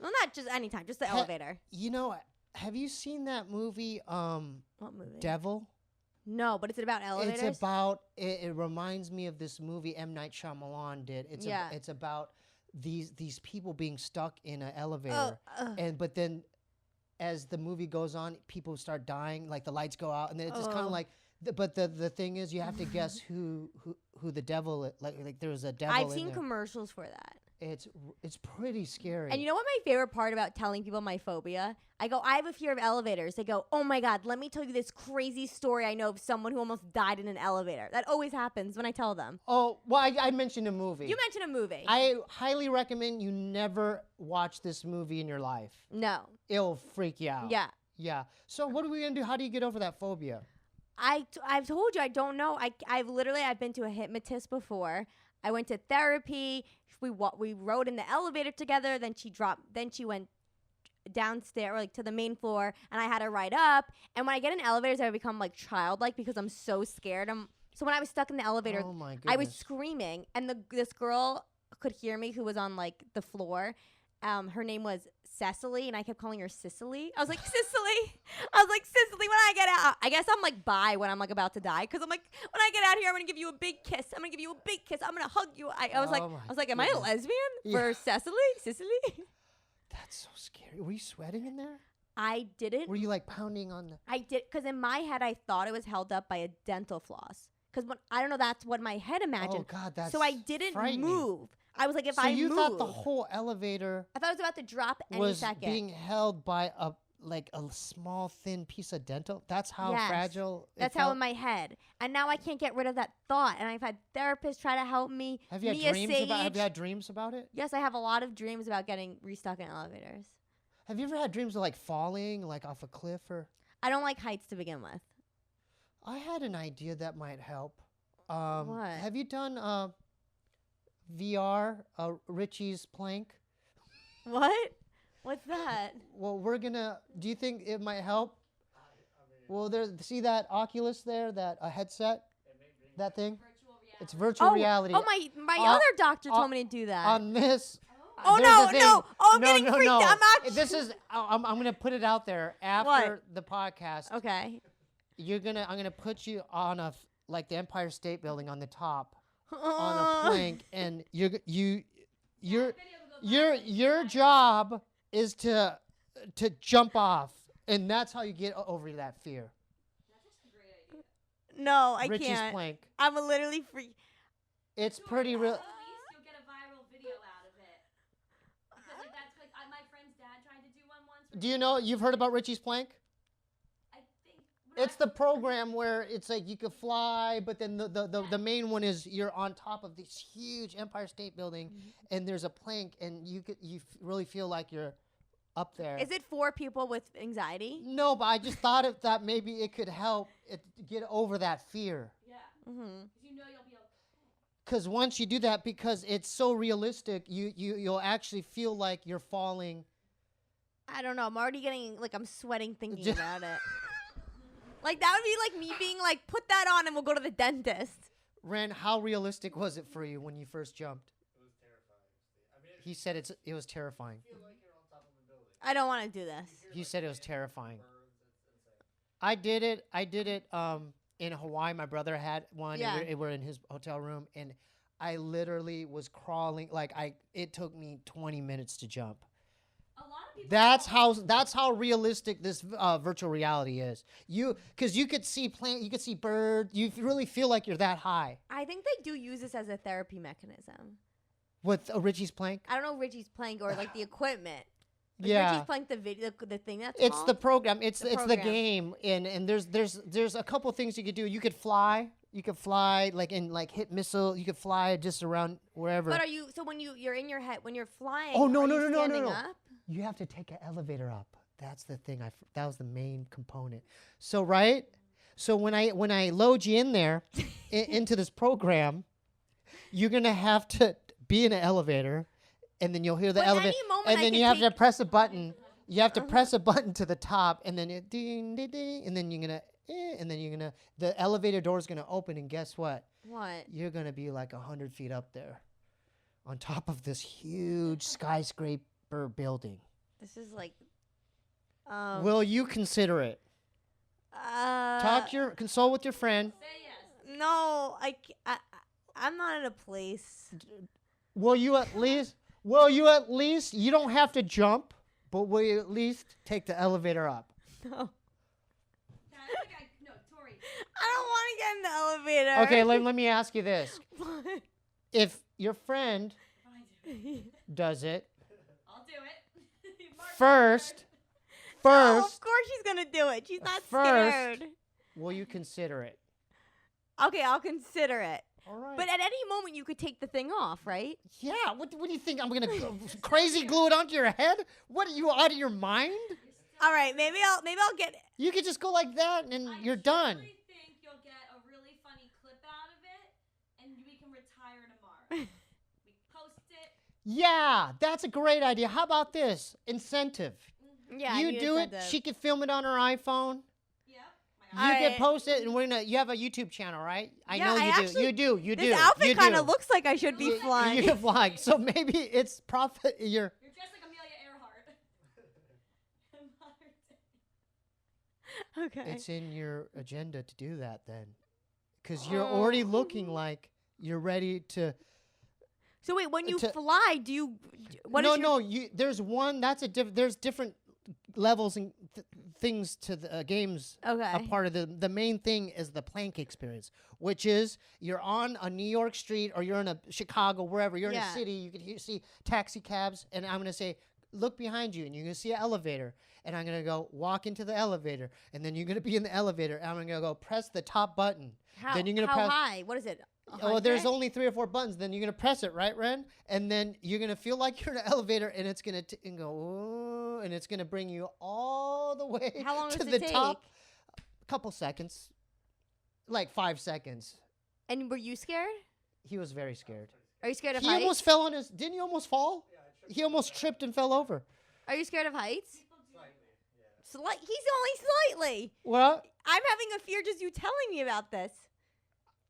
S2: Well, not just anytime, just the elevator.
S1: Have you seen that movie,
S2: What movie?
S1: Devil?
S2: No, but is it about elevators?
S1: It's about, it reminds me of this movie M. Night Shyamalan did. It's about these people being stuck in an elevator. But then as the movie goes on, people start dying, like the lights go out, and then it's just kind of like, but the thing is, you have to guess who the devil is. Like there's a devil
S2: I've
S1: in
S2: seen
S1: there.
S2: commercials for that.
S1: It's pretty scary.
S2: And you know what my favorite part about telling people my phobia? I go, I have a fear of elevators. They go, oh my God, let me tell you this crazy story I know of someone who almost died in an elevator. That always happens when I tell them.
S1: Oh, well, I mentioned a movie.
S2: You mentioned a movie.
S1: I highly recommend you never watch this movie in your life.
S2: No.
S1: It'll freak you out.
S2: Yeah.
S1: Yeah. So what are we going to do? How do you get over that phobia?
S2: I've told you, I don't know. I've been to a hypnotist before. I went to therapy. We rode in the elevator together. Then she went downstairs, or like to the main floor, and I had to ride up. And when I get in elevators, I become like childlike because I'm so scared. So when I was stuck in the elevator,
S1: oh my
S2: I was
S1: goodness.
S2: screaming, and this girl could hear me who was on like the floor. Her name was Cecily, and I kept calling her Sicily. I was like, Sicily. When I get out, I guess I'm like bi when I'm like about to die, because I'm like, when I get out here, I'm gonna give you a big kiss. I'm gonna hug you. I was like, am I a lesbian for Sicily?
S1: That's so scary. Were you sweating in there?
S2: I didn't.
S1: Were you like pounding on the?
S2: I did, because in my head I thought it was held up by a dental floss. Because I don't know, that's what my head imagined.
S1: Oh God, that's
S2: so I didn't move. I was like,
S1: so you thought the whole elevator
S2: I thought it was about to drop any
S1: was
S2: second.
S1: being held by a small thin piece of dental? That's how fragile.
S2: That's how in my head. And now I can't get rid of that thought. And I've had therapists try to help me.
S1: Have you had dreams about it?
S2: Yes, I have a lot of dreams about getting restuck in elevators.
S1: Have you ever had dreams of like falling, like off a cliff or?
S2: I don't like heights to begin with.
S1: I had an idea that might help.
S2: What?
S1: Have you done VR, Richie's plank?
S2: What? What's that?
S1: Well, do you think it might help? Well, see that Oculus there, that headset? That thing? It's virtual reality.
S2: Oh, my other doctor told me to do that.
S1: On this.
S2: Oh no! Oh, I'm getting freaked out. I'm actually.
S1: This is. I'm gonna put it out there after the podcast.
S2: Okay.
S1: I'm gonna put you on like the Empire State Building on the top on a plank, and your job is to jump off, and that's how you get over that fear.
S3: That's a great idea.
S2: No, I
S1: Richie's
S2: can't.
S1: plank.
S2: I'm literally free.
S1: It's pretty real.
S3: At least you'll get a viral video out of it. Because that's like my friend's dad tried to do one once.
S1: Do you know? You've heard about Richie's plank?
S3: I think.
S1: It's the program where it's like you could fly, but then the main one is you're on top of this huge Empire State Building, and there's a plank, and you really feel like you're up there.
S2: Is it for people with anxiety?
S1: No, but I just thought of that maybe it could help it get over that fear.
S3: Yeah.
S2: Mm-hmm.
S3: Because you know you'll be okay.
S1: Because once you do that, because it's so realistic, you'll actually feel like you're falling.
S2: I don't know. I'm already getting I'm sweating thinking about it. Like that would be like me being like, put that on and we'll go to the dentist.
S1: Ren, how realistic was it for you when you first jumped?
S4: It was terrifying.
S1: He said it was terrifying.
S4: I feel like you're on top of a building.
S2: I don't want to do this.
S1: He said it was terrifying.
S4: Birds, it's insane.
S1: I did it in Hawaii. My brother had one.
S2: Yeah.
S1: And we're in his hotel room, and I literally was crawling. It took me 20 minutes to jump.
S3: A lot of people.
S1: That's how realistic this virtual reality is. Because you could see birds. You really feel like you're that high.
S2: I think they do use this as a therapy mechanism.
S1: With Richie's plank.
S2: I don't know Richie's plank or like the equipment. Like
S1: Yeah.
S2: Richie's plank, the video, the thing that's
S1: It's
S2: called?
S1: the program. It's the
S2: program.
S1: game, and there's a couple things you could do. You could fly. You could fly hit missile. You could fly just around wherever.
S2: But when you're in your head when you're flying?
S1: Oh, no,
S2: are
S1: no,
S2: you
S1: no, no,
S2: standing
S1: no.
S2: up?
S1: You have to take an elevator up. That's the thing. That was the main component. So right. So when I load you in there into this program, you're gonna have to be in an elevator, and then you'll hear the
S2: But
S1: elevator,
S2: any moment
S1: and
S2: I
S1: then
S2: could
S1: you have to
S2: take-
S1: press a button. You have to press a button to the top, and then it ding, ding, ding, and then the elevator door is gonna open, and guess what?
S2: What?
S1: You're gonna be like 100 feet up there, on top of this huge skyscraper building.
S2: This is like.
S1: Will you consider it? Consult with your friend.
S3: Say yes.
S2: No, I'm not in a place.
S1: Will you at least? You don't have to jump, but will you at least take the elevator up?
S2: No.
S3: No, Tori.
S2: I don't want to get in the elevator.
S1: Okay, let me ask you this:
S2: What?
S1: if your friend
S3: I do.
S1: does it
S3: I'll do it. Mark
S1: first,
S2: No, of course she's gonna do it. She's not
S1: First.
S2: scared.
S1: will you consider it?
S2: Okay, I'll consider it.
S1: All right.
S2: But at any moment you could take the thing off, right?
S1: yeah, what do you think? I'm gonna crazy glue it onto your head? What, are you out of your mind?
S2: All right, maybe I'll get.
S1: You could just go like that, and
S3: I
S1: you're done.
S3: truly think you'll get a really funny clip out of it, and we can retire tomorrow. We post it.
S1: Yeah, that's a great idea. How about this incentive?
S2: Yeah,
S1: You do it. She could film it on her iPhone.
S3: Yep.
S1: You
S2: All
S1: can
S2: right.
S1: post it, and you have a YouTube channel, right? I
S2: Yeah,
S1: know
S2: I
S1: you
S2: actually-
S1: do. You do.
S2: This outfit
S1: You
S2: kind
S1: do.
S2: of looks like I should be flying.
S1: You're flying. So maybe it's profit.
S3: You're dressed like Amelia Earhart. In modern day.
S2: Okay.
S1: It's in your agenda to do that then, because you're already looking like you're ready to.
S2: So wait, when you
S1: to-
S2: fly, do you? What is your-
S1: No. There's one. There's different levels and things to the games.
S2: Okay.
S1: A part of the main thing is the plank experience, which is you're on a New York street or you're in a Chicago, wherever you're in
S2: Yeah.
S1: a city. You can see taxi cabs, and I'm gonna say, look behind you, and you're gonna see an elevator, and I'm gonna go walk into the elevator, and then you're gonna be in the elevator, and I'm gonna go press the top button.
S2: How,
S1: then you're gonna
S2: how
S1: press.
S2: high? What is it?
S1: Oh, there's
S2: 100?
S1: only 3 or 4 buttons. Then you're gonna press it, right, Ren? And then you're gonna feel like you're in an elevator, and it's gonna and go, "Ooh," and it's gonna bring you all the way
S2: How long
S1: to
S2: does
S1: the
S2: it
S1: top.
S2: take?
S1: Couple seconds, like 5 seconds.
S2: And were you scared?
S1: He was very scared.
S2: Are you scared of
S1: He
S2: heights?
S1: almost fell on his. Didn't you almost fall? He almost tripped and fell over.
S2: Are you scared of heights?
S4: Slightly, yeah.
S2: He's only slightly.
S1: Well,
S2: I'm having a fear just you telling me about this.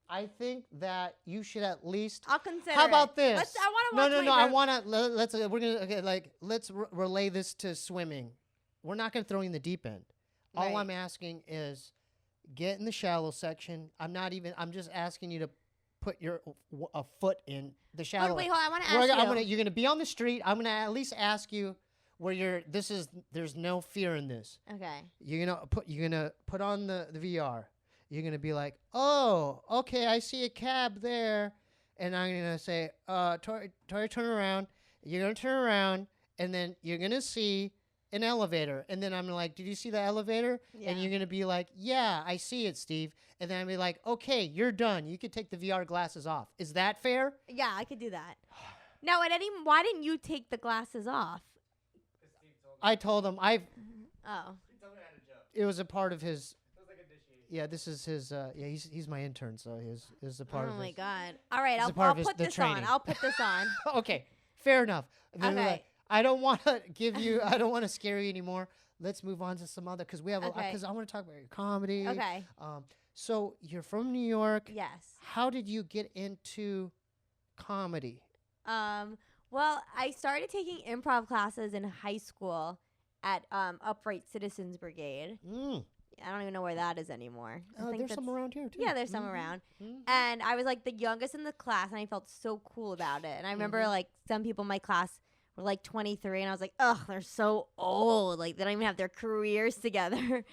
S1: I think that you should at least.
S2: I'll consider.
S1: How about
S2: it.
S1: this?
S2: I want to watch.
S1: No. I want to. Let's. We're gonna let's relay this to swimming. We're not gonna throw you in the deep end. All
S2: Right.
S1: I'm asking is, get in the shallow section. I'm just asking you to put a foot in the shallow.
S2: Wait, hold on. I want to ask you.
S1: You're gonna be on the street. I'm gonna at least ask you where there's no fear in this.
S2: Okay.
S1: You're gonna put on the VR. You're gonna be like, oh, okay, I see a cab there, and I'm gonna say, Tori, turn around. You're gonna turn around, and then you're gonna see an elevator, and then I'm like, did you see the elevator?
S2: Yeah.
S1: And you're gonna be like, yeah, I see it, Steve. And then I'll be like, okay, you're done. You can take the VR glasses off. Is that fair?
S2: Yeah, I could do that. Now, why didn't you take the glasses off?
S1: I told him
S2: Oh.
S4: He told me I had a joke.
S1: it was a part of his.
S4: It was like initiation.
S1: Yeah, this is his. Yeah, he's my intern, so is a part
S2: Oh
S1: of.
S2: my
S1: his.
S2: God! All right,
S1: It's a part
S2: I'll
S1: of his-
S2: put
S1: the
S2: this
S1: training.
S2: on. I'll put this on.
S1: Okay, fair enough. Then we're
S2: Okay.
S1: like, I don't want to give you. I don't want to scare you anymore. Let's move on to some other because we have
S2: Okay.
S1: because I want to talk about your comedy.
S2: Okay.
S1: So you're from New York.
S2: Yes.
S1: How did you get into comedy?
S2: Well, I started taking improv classes in high school at Upright Citizens Brigade. I don't even know where that is anymore. I think
S1: There's
S2: that's-
S1: some around here too.
S2: Yeah, there's some around. And I was like the youngest in the class, and I felt so cool about it. And I remember like some people in my class were like 23, and I was like, ugh, they're so old. Like they don't even have their careers together.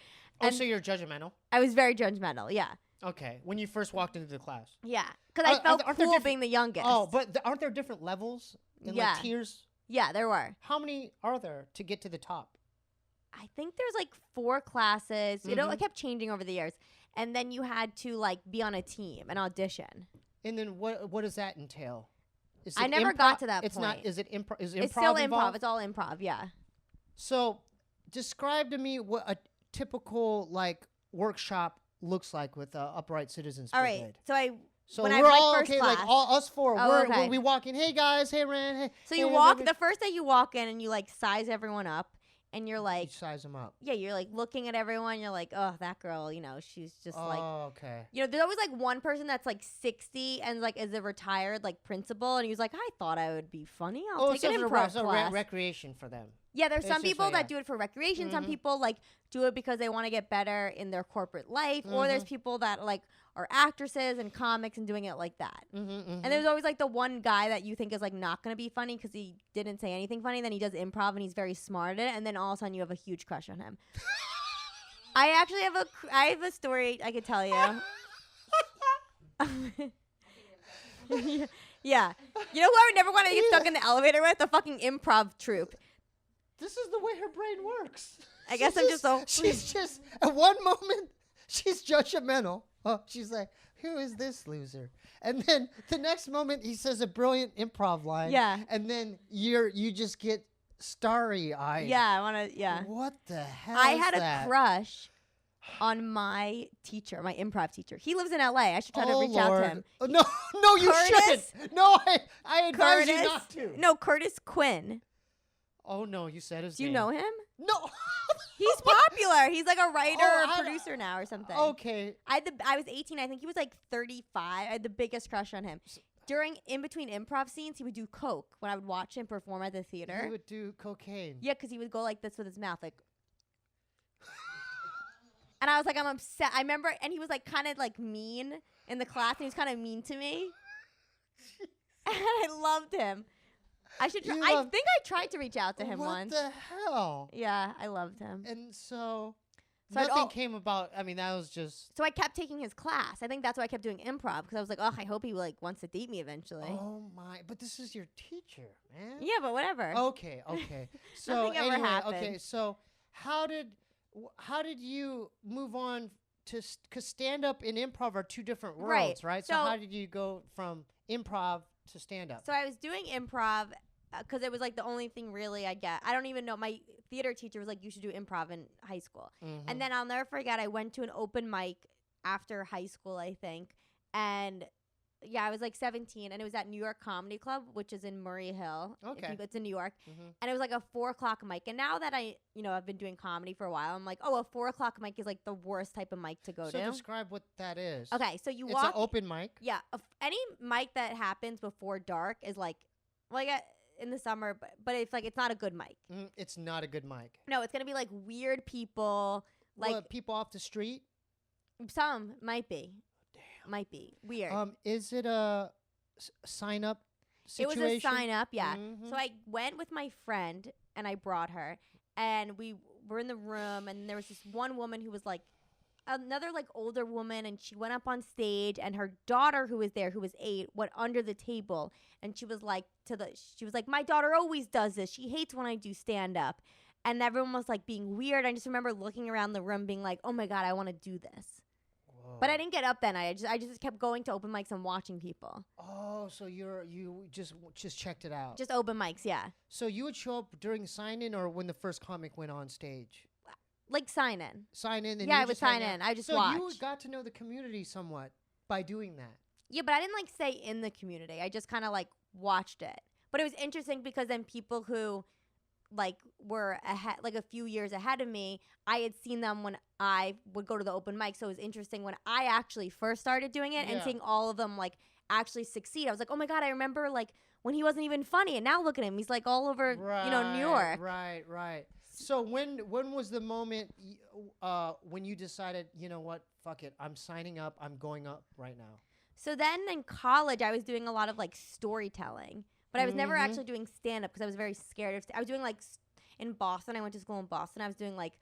S1: Oh,
S2: And
S1: so you're judgmental?
S2: I was very judgmental. Yeah,
S1: Okay. When you first walked into the class.
S2: yeah, because I felt
S1: aren't there
S2: cool
S1: different-
S2: being the youngest.
S1: Oh, but aren't there different levels and
S2: Yeah.
S1: like tiers?
S2: yeah, there were.
S1: How many are there to get to the top?
S2: I think there's like 4 classes. You know,
S1: Mm-hmm.
S2: it kept changing over the years. And then you had to like be on a team and audition.
S1: And then what does that entail? Is
S2: I
S1: it
S2: never got to that
S1: It's not.
S2: point.
S1: Is it improv? Is improv
S2: It's still improv.
S1: involved?
S2: It's all improv. Yeah.
S1: So, describe to me what a typical like workshop looks like with Upright Citizens
S2: All
S1: Brigade.
S2: right. So I
S1: So
S2: when
S1: we're
S2: I was, like,
S1: all
S2: first
S1: okay.
S2: class.
S1: Like all us four.
S2: Oh,
S1: we're,
S2: okay.
S1: we walk in. Hey guys. Hey Ren. Hey.
S2: so
S1: hey,
S2: you
S1: hey,
S2: walk
S1: hey,
S2: the first day you walk in and you like size everyone up and you're
S1: You
S2: like
S1: size them up.
S2: yeah you're like looking at everyone. You're like oh that girl you know she's just like
S1: Okay.
S2: you know there's always like one person that's like 60 and like is a retired like principal and he was like I thought I would be funny. I'll take an improv class.
S1: Recreation for them.
S2: Yeah, there's
S1: It's
S2: some
S1: just
S2: people
S1: like,
S2: that
S1: yeah.
S2: do it for recreation. Some
S1: Mhm.
S2: people like do it because they want to get better in their corporate life, or
S1: Mm-hmm.
S2: there's people that like are actresses and comics and doing it like that.
S1: Mm-hmm,
S2: And there's always like the one guy that you think is like not gonna be funny because he didn't say anything funny. Then he does improv and he's very smart at it, and then all of a sudden you have a huge crush on him. I actually have I have a story I could tell you. Yeah, you know who I would never want to get stuck in the elevator with? The fucking improv troupe.
S1: This is the way her brain works.
S2: I guess I'm just so-
S1: She's just at one moment she's judgmental. Oh, she's like, "Who is this loser?" And then the next moment he says a brilliant improv line.
S2: Yeah.
S1: And then you just get starry eyed.
S2: Yeah, I want to. Yeah.
S1: What the hell?
S2: I
S1: is
S2: had
S1: that?
S2: a crush on my teacher, my improv teacher. He lives in LA. I should try to reach out to him.
S1: Oh, no, you
S2: Curtis?
S1: shouldn't. No, I advise you
S2: Curtis?
S1: not to.
S2: No, Curtis Quinn.
S1: Oh no, you said his
S2: Do you
S1: name.
S2: know him?
S1: No.
S2: He's popular. He's like a writer
S1: Oh,
S2: or
S1: I-
S2: producer now or something.
S1: Okay.
S2: I was 18. I think he was like 35. I had the biggest crush on him. In between improv scenes, he would do coke when I would watch him perform at the theater.
S1: He would do cocaine.
S2: Yeah, because he would go like this with his mouth, like. And I was like, I'm upset. I remember, and he was like kind of like mean in the class, and he was kind of mean to me. And I loved him. I should.
S1: You
S2: I
S1: love-
S2: think I tried to reach out to him
S1: what
S2: once.
S1: the hell?
S2: Yeah, I loved him.
S1: And so
S2: I'd
S1: nothing
S2: al-
S1: came about. I mean, that was just.
S2: So I kept taking his class. I think that's why I kept doing improv because I was like, oh, I hope he like wants to date me eventually.
S1: Oh my! But this is your teacher, man.
S2: Yeah, but whatever.
S1: Okay. So
S2: Nothing ever
S1: anyway,
S2: happened.
S1: okay. So how did you move on to? Because stand up and improv are two different worlds, right? So
S2: So-
S1: how did you go from improv to stand up?
S2: So I was doing improv because it was like the only thing really I get. I don't even know. My theater teacher was like, you should do improv in high school.
S1: Mhm.
S2: And then I'll never forget, I went to an open mic after high school, I think. And I was like 17, and it was at New York Comedy Club, which is in Murray Hill.
S1: Okay.
S2: It's in New York. And it was like a 4 o'clock mic. And now that I've been doing comedy for a while, I'm like, oh, a 4 o'clock mic is like the worst type of mic to go to.
S1: So describe what that is.
S2: Okay, so you
S1: it's
S2: walk.
S1: It's an open mic?
S2: Yeah. Any mic that happens before dark is like in the summer, but it's like, it's not a good mic.
S1: It's not a good mic.
S2: No, it's going to be like weird people. Like
S1: what, people off the street?
S2: Some might be.
S1: Damn.
S2: Might be. Weird.
S1: Is it a sign up situation?
S2: It was a sign up, yeah. So I went with my friend and I brought her, and we were in the room, and there was this one woman who was like another like older woman, and she went up on stage, and her daughter who was there, who was 8, went under the table, and she was like my daughter always does this. She hates when I do stand up. And everyone was like being weird. I just remember looking around the room being like, oh my God, I want to do this. Whoa. But I didn't get up then. I just kept going to open mics and watching people.
S1: Oh, so you just checked it out.
S2: Just open mics, yeah.
S1: So you would show up during sign-in or when the first comic went on stage?
S2: Like sign-in.
S1: Sign-in? And
S2: yeah, I would sign in. I just watched.
S1: So you got to know the community somewhat by doing that.
S2: Yeah, but I didn't like stay in the community. I just kind of like watched it. But it was interesting because then people who like were ahead, like a few years ahead of me, I had seen them when I would go to the open mic. So it was interesting when I actually first started doing it and seeing all of them like actually succeed. I was like, oh my God, I remember like when he wasn't even funny, and now look at him, he's like all over New York.
S1: Right. So when was the moment when you decided, you know what, fuck it, I'm signing up, I'm going up right now?
S2: So then in college I was doing a lot of like storytelling. But I was never actually doing stand-up because I was very scared of I was doing like in Boston. I went to school in Boston. I was doing like,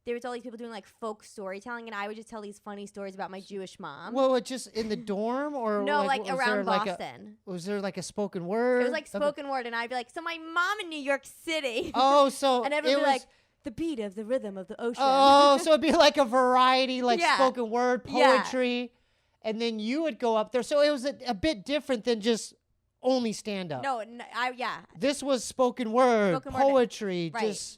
S2: there was all these people doing like folk storytelling, and I would just tell these funny stories about my Jewish mom.
S1: Well, just in the dorm or
S2: no, like around Boston.
S1: Was there like a spoken word?
S2: It was like spoken word, and I'd be like, so my mom in New York City.
S1: Oh, so
S2: and everyone would be like, the beat of the rhythm of the ocean.
S1: Oh, so it'd be like a variety, like spoken word, poetry.
S2: Yeah.
S1: And then you would go up there. So it was a bit different than just only stand up.
S2: No,
S1: This was spoken word, poetry,
S2: right.
S1: just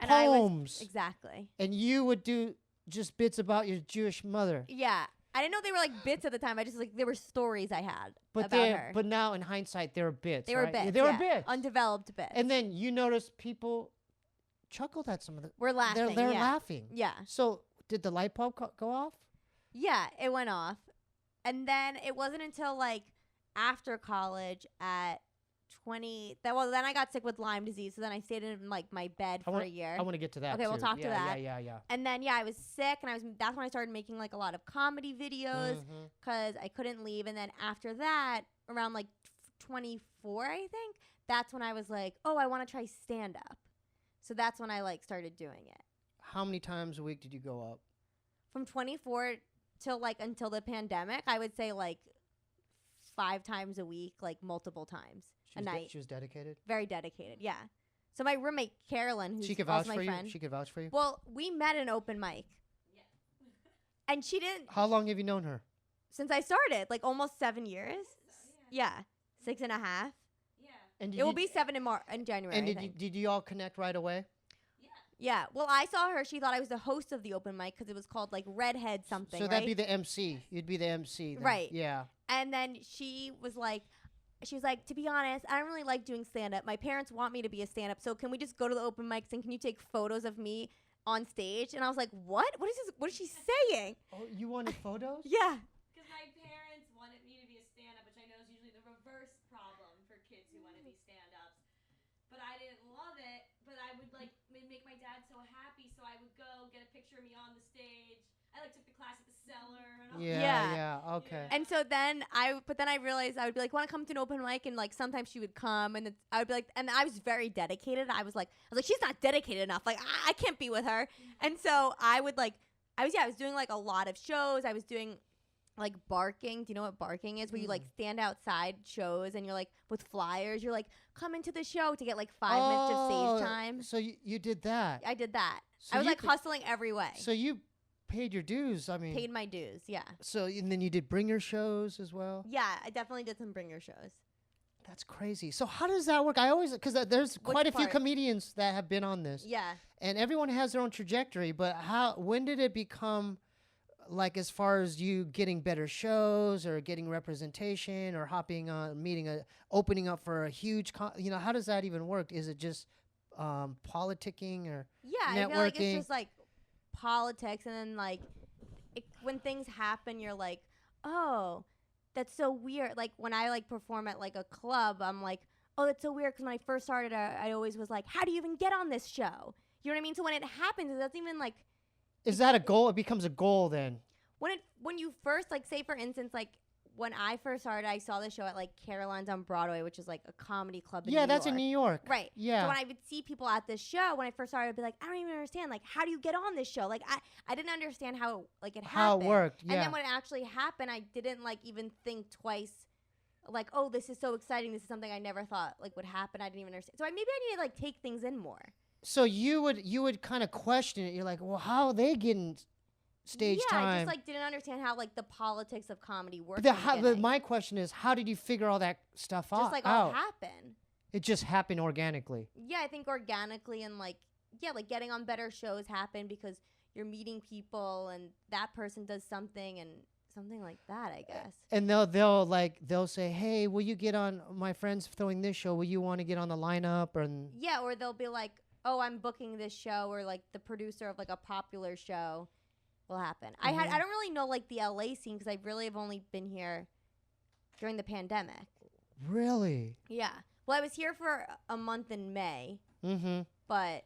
S2: and
S1: poems.
S2: Exactly.
S1: And you would do just bits about your Jewish mother.
S2: Yeah. I didn't know they were like bits at the time. I just like, they were stories I had about her.
S1: But now in hindsight, they were bits.
S2: They were bits.
S1: They were bits.
S2: Undeveloped bits.
S1: And then you noticed people chuckled at some of the.
S2: We're laughing.
S1: They're laughing.
S2: Yeah.
S1: So did the light bulb go off?
S2: Yeah, it went off. And then it wasn't until like after college at 20 then I got sick with Lyme disease, so then I stayed in like my bed for a year.
S1: I want to get to that.
S2: Okay, we'll talk to that.
S1: Yeah.
S2: And then I was sick, and that's when I started making like a lot of comedy videos because I couldn't leave. And then after that, around like 24, I think, that's when I was like, oh, I want to try stand up. So that's when I like started doing it.
S1: How many times a week did you go up?
S2: From 24 till like until the pandemic, I would say like 5 times a week, like multiple times a night.
S1: She was dedicated?
S2: Very dedicated, yeah. So my roommate, Carolyn, who's also my friend.
S1: She could vouch for you?
S2: Well, we met in open mic.
S3: Yeah.
S2: And she didn't.
S1: How long have you known her?
S2: Since I started, like almost 7 years. Yeah. 6.5.
S3: Yeah.
S1: And
S2: it will be 7 in January.
S1: And did you all connect right away?
S2: Yeah. Well, I saw her. She thought I was the host of the open mic because it was called like Redhead something.
S1: So that'd be the MC. You'd be the MC. Then.
S2: Right.
S1: Yeah.
S2: And then she was like, to be honest, I don't really like doing stand-up. My parents want me to be a stand-up, so can we just go to the open mics and can you take photos of me on stage? And I was like, what? What is she saying?
S1: Oh, you wanted photos?
S2: Yeah.
S3: Because my parents wanted me to be a stand-up, which I know is usually the reverse problem for kids who want to be stand-ups. But I didn't love it, but I would like make my dad so happy, so I would go get a picture of me on the stage. I like took the class at the Cellar and all
S1: Yeah, okay.
S3: Yeah.
S2: And so then I realized I would be like, want to come to an open mic, and like sometimes she would come, and I would be like, and I was very dedicated. I was like, she's not dedicated enough. Like I can't be with her. And so I was doing like a lot of shows. I was doing like barking. Do you know what barking is? Where you like stand outside shows and you're like with flyers. You're like, come into the show to get like 5 minutes of stage time.
S1: So you did that.
S2: I did that.
S1: So
S2: I was like hustling every way.
S1: So you paid your dues. I mean,
S2: paid my dues. Yeah.
S1: So and then you did bringer shows as well.
S2: Yeah, I definitely did some bringer shows.
S1: That's crazy. So how does that work? I always, because there's quite a few comedians that have been on this.
S2: Yeah.
S1: And everyone has their own trajectory. But when did it become like as far as you getting better shows or getting representation or hopping on opening up for a huge how does that even work? Is it just politicking or networking?
S2: I feel like it's just like politics, and then like when things happen, you're like, oh, that's so weird. Like when I like perform at like a club, I'm like, oh, that's so weird, because when I first started, I always was like, how do you even get on this show? You know what I mean? So when it happens, it doesn't even like.
S1: Is that a goal? It becomes a goal then.
S2: When you first, like, say for instance, like when I first started, I saw the show at like Caroline's on Broadway, which is like a comedy club in New York.
S1: Yeah, that's in New York.
S2: Right.
S1: Yeah.
S2: So when I would see people at this show, when I first started, I'd be like, I don't even understand. Like, how do you get on this show? Like, I didn't understand how it happened.
S1: How it worked, yeah.
S2: And then when it actually happened, I didn't like even think twice. Like, oh, this is so exciting. This is something I never thought like would happen. I didn't even understand. So maybe I need to like take things in more. So
S1: you would kind of question it. You're like, well, how are they getting stage time?
S2: I just like didn't understand how like the politics of comedy works.
S1: But my question is, how did you figure all that stuff out?
S2: Just like all happened.
S1: It just happened organically.
S2: Yeah, I think organically, and like like getting on better shows happen because you're meeting people and that person does something and something like that, I guess. And
S1: they'll say, hey, will you get on, my friend's throwing this show, will you want to get on the lineup?
S2: Or they'll be like, oh, I'm booking this show, or like the producer of like a popular show will happen. Mm-hmm. I don't really know like the LA scene because I really have only been here during the pandemic.
S1: Really?
S2: Yeah. Well, I was here for a month in May, but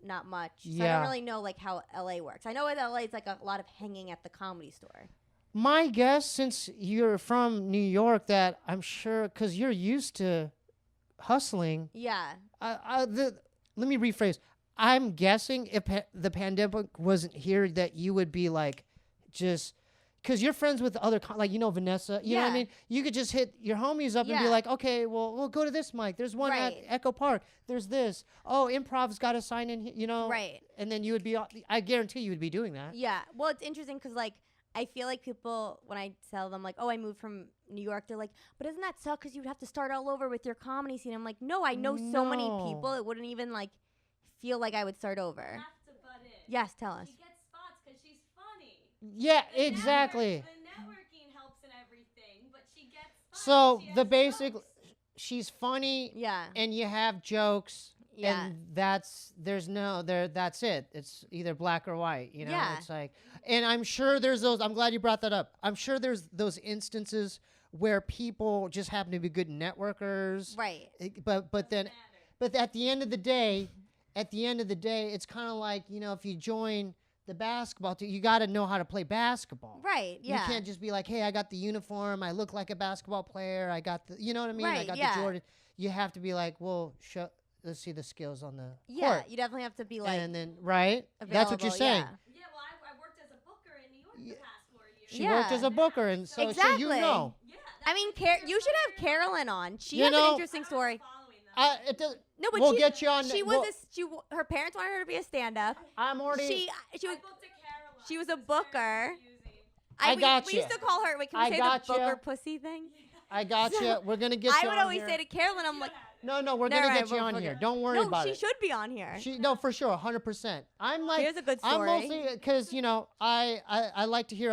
S2: not much. So I don't really know like how LA works. I know in LA it's like a lot of hanging at the Comedy Store.
S1: My guess, since you're from New York, that I'm sure because you're used to hustling.
S2: Yeah.
S1: Let me rephrase. I'm guessing if the pandemic wasn't here, that you would be like, just because you're friends with other, like, Vanessa, you know what I mean? You could just hit your homies up and be like, okay, well, we'll go to this mic. There's one at Echo Park. There's this. Oh, Improv's got to sign in,
S2: Right.
S1: And then you would be, I guarantee you would be doing that.
S2: Yeah. Well, it's interesting because, like, I feel like people, when I tell them, like, oh, I moved from New York, they're like, but doesn't that suck because you'd have to start all over with your comedy scene? I'm like, no, I know so many people, it wouldn't even, like, feel like I would start over.
S3: You have to butt in.
S2: Yes, tell us.
S3: She gets spots because she's funny.
S1: Yeah, exactly.
S3: The networking helps in everything, but she gets spots.
S1: So the basic, she's funny.
S2: Yeah.
S1: And you have jokes.
S2: Yeah.
S1: And that's it. It's either black or white,
S2: Yeah.
S1: It's like, and I'm sure there's those, I'm glad you brought that up. I'm sure there's those instances where people just happen to be good networkers.
S2: Right.
S1: But at the end of the day, it's kind of like, if you join the basketball team, you got to know how to play basketball.
S2: Right, yeah.
S1: You can't just be like, hey, I got the uniform, I look like a basketball player, I got the, you know what I mean?
S2: Right,
S1: I got the Jordan. You have to be like, well, let's see the skills on the court.
S2: You definitely have to be like,
S1: and then, right? That's what you're saying.
S3: Yeah, well, I worked as a booker in New York the past 4 years.
S1: She worked as a booker, and so
S2: exactly.
S1: you know.
S3: Yeah,
S2: I mean, you should have Carolyn on. She has an interesting story.
S1: It does,
S2: No, but
S1: we'll get you on.
S2: Her parents wanted her to be a stand-up.
S1: I'm already.
S2: She was a booker. We used to call her. Wait, can we say the booker pussy thing?
S1: I got you. We're gonna get you on here.
S2: I would always say to Carolyn, I'm like,
S1: no, we're gonna get you on here. Don't worry about it.
S2: No, she should be on here.
S1: No, for sure, 100%. I'm like,
S2: here's a good story.
S1: I'm mostly because I like to hear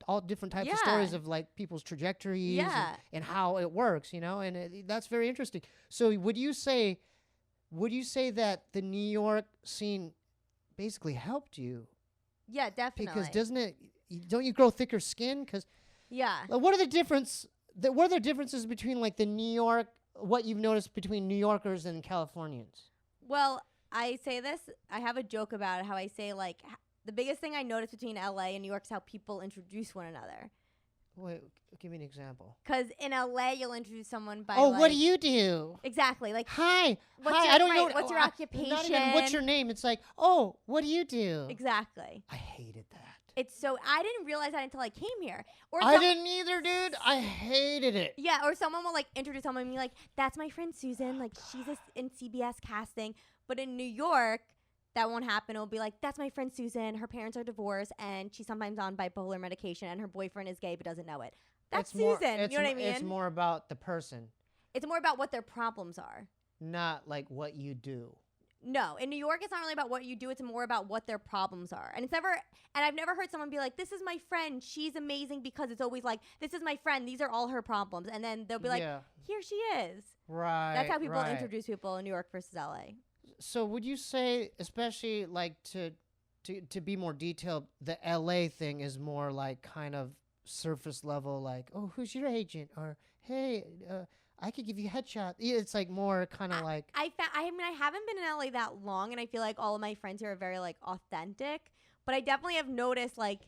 S1: all different types of stories of like people's trajectories and how it works, and that's very interesting. So would you say that the New York scene basically helped you?
S2: Yeah, definitely.
S1: Because don't you grow thicker skin? Because what are the differences between like the New York? What you've noticed between New Yorkers and Californians?
S2: Well, I say this. I have a joke about it. How I say like the biggest thing I noticed between LA and New York is how people introduce one another.
S1: Wait, give me an example.
S2: Because in LA, you'll introduce someone by
S1: what do you do?
S2: Exactly. Like,
S1: hi. I don't know.
S2: What's your occupation?
S1: Not even what's your name. It's like, oh, what do you do?
S2: Exactly.
S1: I hated that.
S2: I didn't realize that until I came here.
S1: I didn't either, dude. I hated it.
S2: Yeah, or someone will like introduce someone and be like, that's my friend Susan. Like, she's in CBS casting. But in New York, that won't happen. It'll be like, that's my friend Susan. Her parents are divorced, and she's sometimes on bipolar medication, and her boyfriend is gay but doesn't know it. That's Susan. You know what I mean?
S1: It's more about the person.
S2: It's more about what their problems are.
S1: Not like what you do.
S2: No, in New York, it's not really about what you do. It's more about what their problems are. And I've never heard someone be like, this is my friend. She's amazing, because it's always like, this is my friend. These are all her problems. And then they'll be like, here she is.
S1: Right.
S2: That's how people introduce people in New York versus LA.
S1: So would you say, especially like to be more detailed, the LA thing is more like kind of surface level, like, oh, who's your agent? Or, hey, I could give you a headshot. It's like more kind of like.
S2: I haven't been in LA that long, and I feel like all of my friends here are very like authentic. But I definitely have noticed like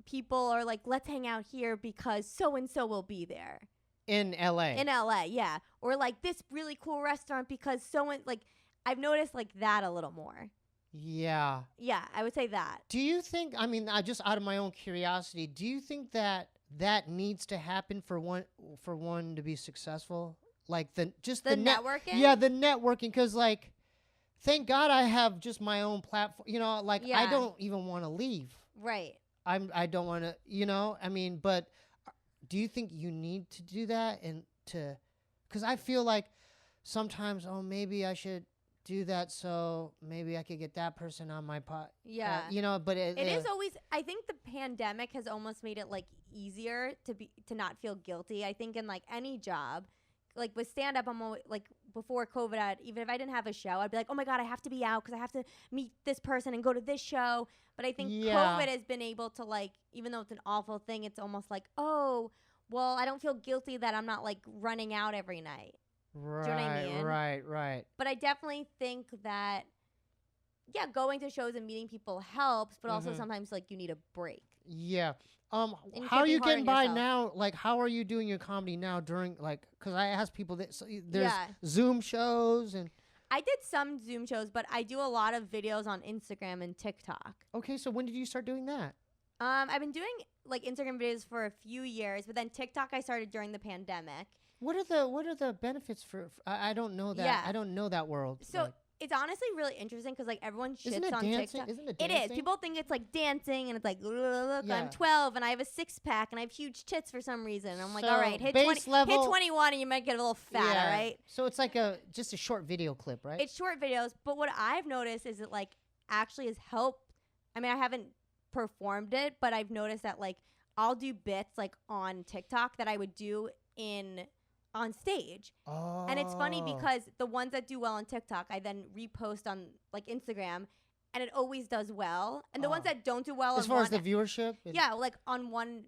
S2: people are like, let's hang out here because so and so will be there.
S1: In LA. In
S2: LA, yeah. Or like this really cool restaurant because like I've noticed like that a little more.
S1: Yeah.
S2: Yeah, I would say that.
S1: Do you think? I mean, just out of my own curiosity, do you think that needs to happen for one to be successful, like the
S2: networking?
S1: Yeah, the networking, because like, thank God I have just my own platform. Like I don't even want to leave.
S2: Right.
S1: I don't want to. I mean, but do you think you need to do that because I feel like sometimes, maybe I should do that so maybe I could get that person on my pot.
S2: Yeah.
S1: But it
S2: is always, I think the pandemic has almost made it like easier to not feel guilty. I think in like any job, like with stand up, I'm always like, before COVID, even if I didn't have a show, I'd be like, oh my God, I have to be out because I have to meet this person and go to this show. But I think COVID has been able to like, even though it's an awful thing, it's almost like, oh, well, I don't feel guilty that I'm not like running out every night.
S1: Right,
S2: do you know what I mean?
S1: Right.
S2: But I definitely think that, going to shows and meeting people helps, but also sometimes like you need a break.
S1: Yeah. How are you getting by now? Like, how are you doing your comedy now during like? Because I ask people that there's Zoom shows and.
S2: I did some Zoom shows, but I do a lot of videos on Instagram and TikTok.
S1: Okay, so when did you start doing that?
S2: I've been doing like Instagram videos for a few years, but then TikTok I started during the pandemic.
S1: What are the benefits for I don't know that. Yeah. I don't know that world.
S2: So it's honestly really interesting because like everyone shits on
S1: dancing?
S2: TikTok.
S1: Isn't it dancing?
S2: It is. People think it's like dancing and it's like, look, I'm 12 and I have a 6-pack and I have huge tits for some reason. And I'm like, all right, hit 21 and you might get a little fat, all right?
S1: So it's like just a short video clip, right?
S2: It's short videos, but what I've noticed is it like actually has helped. I mean, I haven't performed it, but I've noticed that like I'll do bits like on TikTok that I would do on stage.
S1: Oh.
S2: And it's funny because the ones that do well on TikTok, I then repost on like Instagram, and it always does well. And the ones that don't do well,
S1: as far as the viewership,
S2: like on one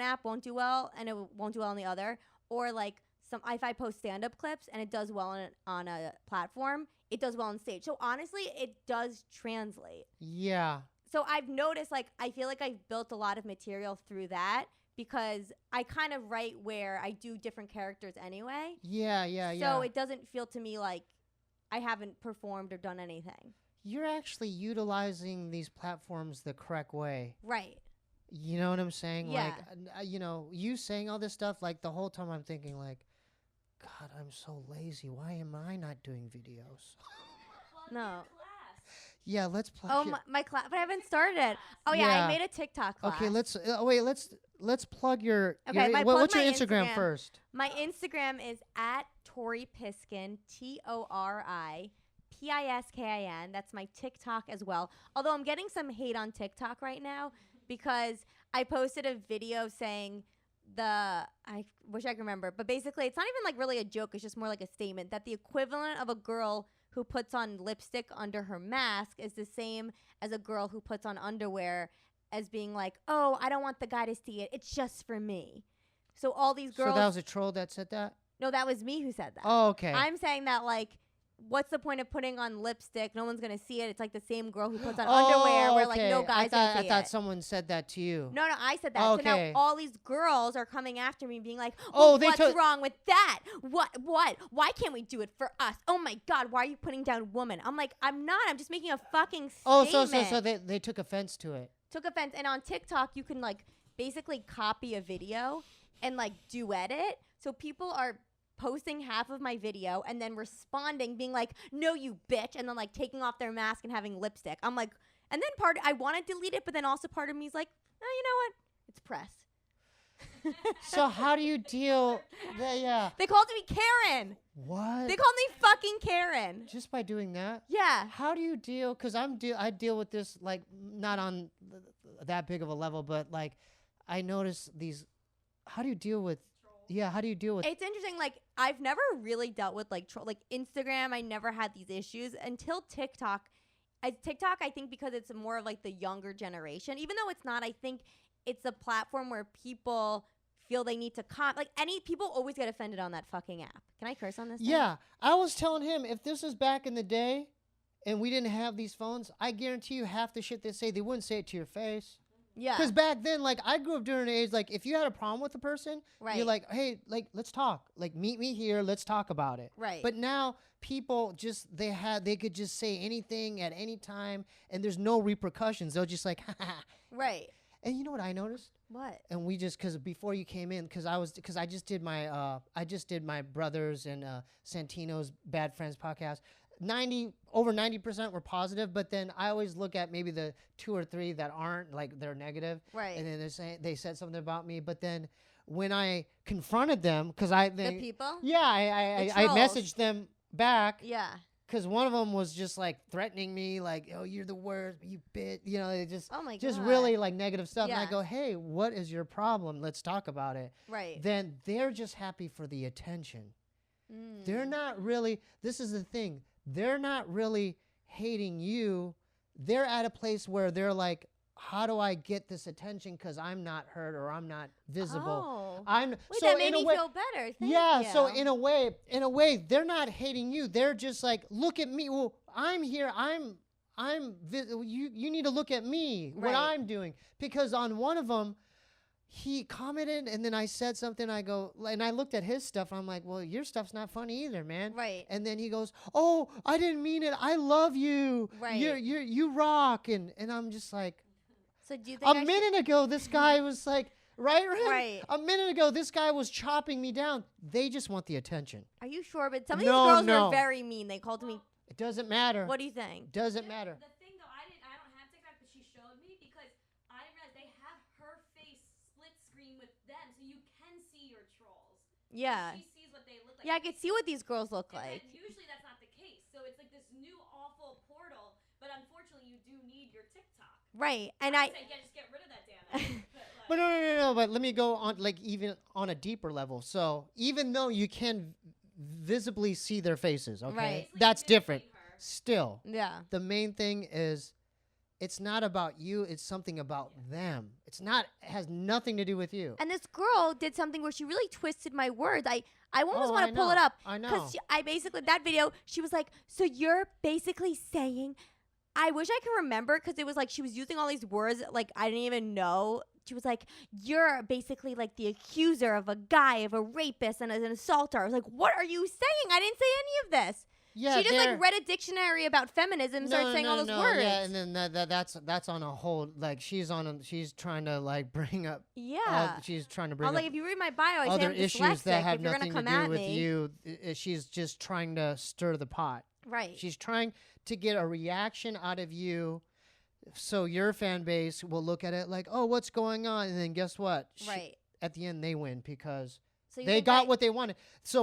S2: app won't do well, and it won't do well on the other. Or like if I post stand-up clips and it does well on a platform, it does well on stage. So honestly, it does translate.
S1: Yeah.
S2: So I've noticed like I feel like I've built a lot of material through that. Because I kind of write where I do different characters anyway.
S1: Yeah.
S2: So it doesn't feel to me like I haven't performed or done anything.
S1: You're actually utilizing these platforms the correct way.
S2: Right.
S1: You know what I'm saying?
S2: Yeah.
S1: Like, you saying all this stuff, like the whole time I'm thinking like, God, I'm so lazy. Why am I not doing videos?
S2: No.
S1: Yeah, let's plug.
S2: Oh, my class, but I haven't started. Oh yeah, I made a TikTok class. Okay,
S1: let's plug your.
S2: Okay,
S1: what's your Instagram first?
S2: My Instagram is at Tori Piskin, ToriPiskin. That's my TikTok as well. Although I'm getting some hate on TikTok right now because I posted a video saying I wish I could remember, but basically it's not even like really a joke. It's just more like a statement that the equivalent of a girl who puts on lipstick under her mask is the same as a girl who puts on underwear as being like, oh, I don't want the guy to see it. It's just for me. So all these girls.
S1: So that was a troll that said that?
S2: No, that was me who said that.
S1: Oh, okay.
S2: I'm saying that like, what's the point of putting on lipstick? No one's going to see it. It's like the same girl who puts on underwear where like no guys can see it.
S1: I thought someone said that to you.
S2: No, I said that. Okay. So now all these girls are coming after me being like, what's wrong with that? What? Why can't we do it for us? Oh my God, why are you putting down women? I'm like, I'm not. I'm just making a fucking statement.
S1: So they took offense to it.
S2: Took offense. And on TikTok, you can like basically copy a video and like duet it. So people are posting half of my video and then responding being like, no, you bitch, and then like taking off their mask and having lipstick. I'm like, and then I want to delete it, but then also part of me is like, oh, you know what? It's press.
S1: So how do you deal? Yeah.
S2: They called me Karen.
S1: What?
S2: They called me fucking Karen.
S1: Just by doing that?
S2: Yeah.
S1: How do you deal? Because I deal with this like not on that big of a level, but like I notice these. How do you deal with? Yeah. How do you deal with?
S2: It's interesting. Like I've never really dealt with like like Instagram. I never had these issues until TikTok. TikTok, I think, because it's more of like the younger generation. Even though it's not, I think it's a platform where people feel they need to people always get offended on that fucking app. Can I curse on this thing?
S1: Yeah. I was telling him if this is back in the day and we didn't have these phones, I guarantee you half the shit they say, they wouldn't say it to your face.
S2: Yeah.
S1: Because back then, like, I grew up during an age, like, if you had a problem with a person,
S2: right.
S1: you're like, hey, like, let's talk. Like, meet me here. Let's talk about it.
S2: Right.
S1: But now people just, they could just say anything at any time, and there's no repercussions. They'll just like,
S2: right.
S1: And you know what I noticed?
S2: What?
S1: And we just, because before you came in, because I just did my brothers and Santino's Bad Friends podcast. Over 90% were positive, but then I always look at maybe the 2 or 3 that aren't, like they're negative.
S2: Right.
S1: And then they said something about me, but then when I confronted them, because
S2: the people?
S1: Yeah, I messaged them back.
S2: Yeah.
S1: Because one of them was just like threatening me, like, "Oh, you're the worst, you bitch." You know, they just, just really like negative stuff.
S2: Yeah.
S1: And I go, "Hey, what is your problem? Let's talk about it."
S2: Right.
S1: Then they're just happy for the attention. They're not really. This is the thing. They're not really hating you. They're at a place where they're like, "How do I get this attention? Because I'm not heard or I'm not visible."
S2: Oh.
S1: Wait,
S2: so that made me feel better. Thank you.
S1: So in a way, they're not hating you. They're just like, look at me. Well, I'm here. You need to look at me, what I'm doing. Because on one of them, he commented, and then I said something. I go, and I looked at his stuff. I'm like, well, your stuff's not funny either, man.
S2: Right.
S1: And then he goes, oh, I didn't mean it. I love you.
S2: Right.
S1: You rock. And I'm just like,
S2: so do you think
S1: a minute ago, this guy was like, right?
S2: Right.
S1: A minute ago, this guy was chopping me down. They just want the attention.
S2: Are you sure? But some of these girls were very mean. They called me.
S1: It doesn't matter.
S2: What do you think?
S1: Doesn't matter.
S3: The thing though, I don't have TikTok, but she showed me because I realized they have her face split screen with them, so you can see your trolls.
S2: Yeah.
S3: She sees what they look like.
S2: Yeah, I could see what these girls look like.
S3: Usually that's not the case. So it's like this new awful portal, but unfortunately you do need your TikTok.
S2: Right. And
S3: I say, yeah, just get rid of that damn app.
S1: But no. But let me go on, like, even on a deeper level. So even though you can visibly see their faces, okay,
S2: right.
S1: That's different. Still,
S2: yeah.
S1: The main thing is, it's not about you. It's something about them. It's not. It has nothing to do with you.
S2: And this girl did something where she really twisted my words. I almost want to pull it up.
S1: I know.
S2: Because I basically, that video, she was like, so you're basically saying, I wish I could remember, because it was like she was using all these words like I didn't even know. She was like, you're basically like the accuser of a guy, of a rapist and an assaulter. I was like, what are you saying? I didn't say any of this. Yeah, she just like read a dictionary about feminism and started saying all those words.
S1: Yeah, and then that's on a whole, like, she's trying to like bring up.
S2: Yeah.
S1: She's trying to bring
S2: up.
S1: Like,
S2: if you read my bio, I
S1: other
S2: say I'm
S1: issues that have
S2: if
S1: nothing to do with you. She's just trying to stir the pot.
S2: Right.
S1: She's trying to get a reaction out of you, so your fan base will look at it like, oh, what's going on? And then guess what?
S2: Right.
S1: At the end, they win because
S2: so
S1: they got what they wanted. So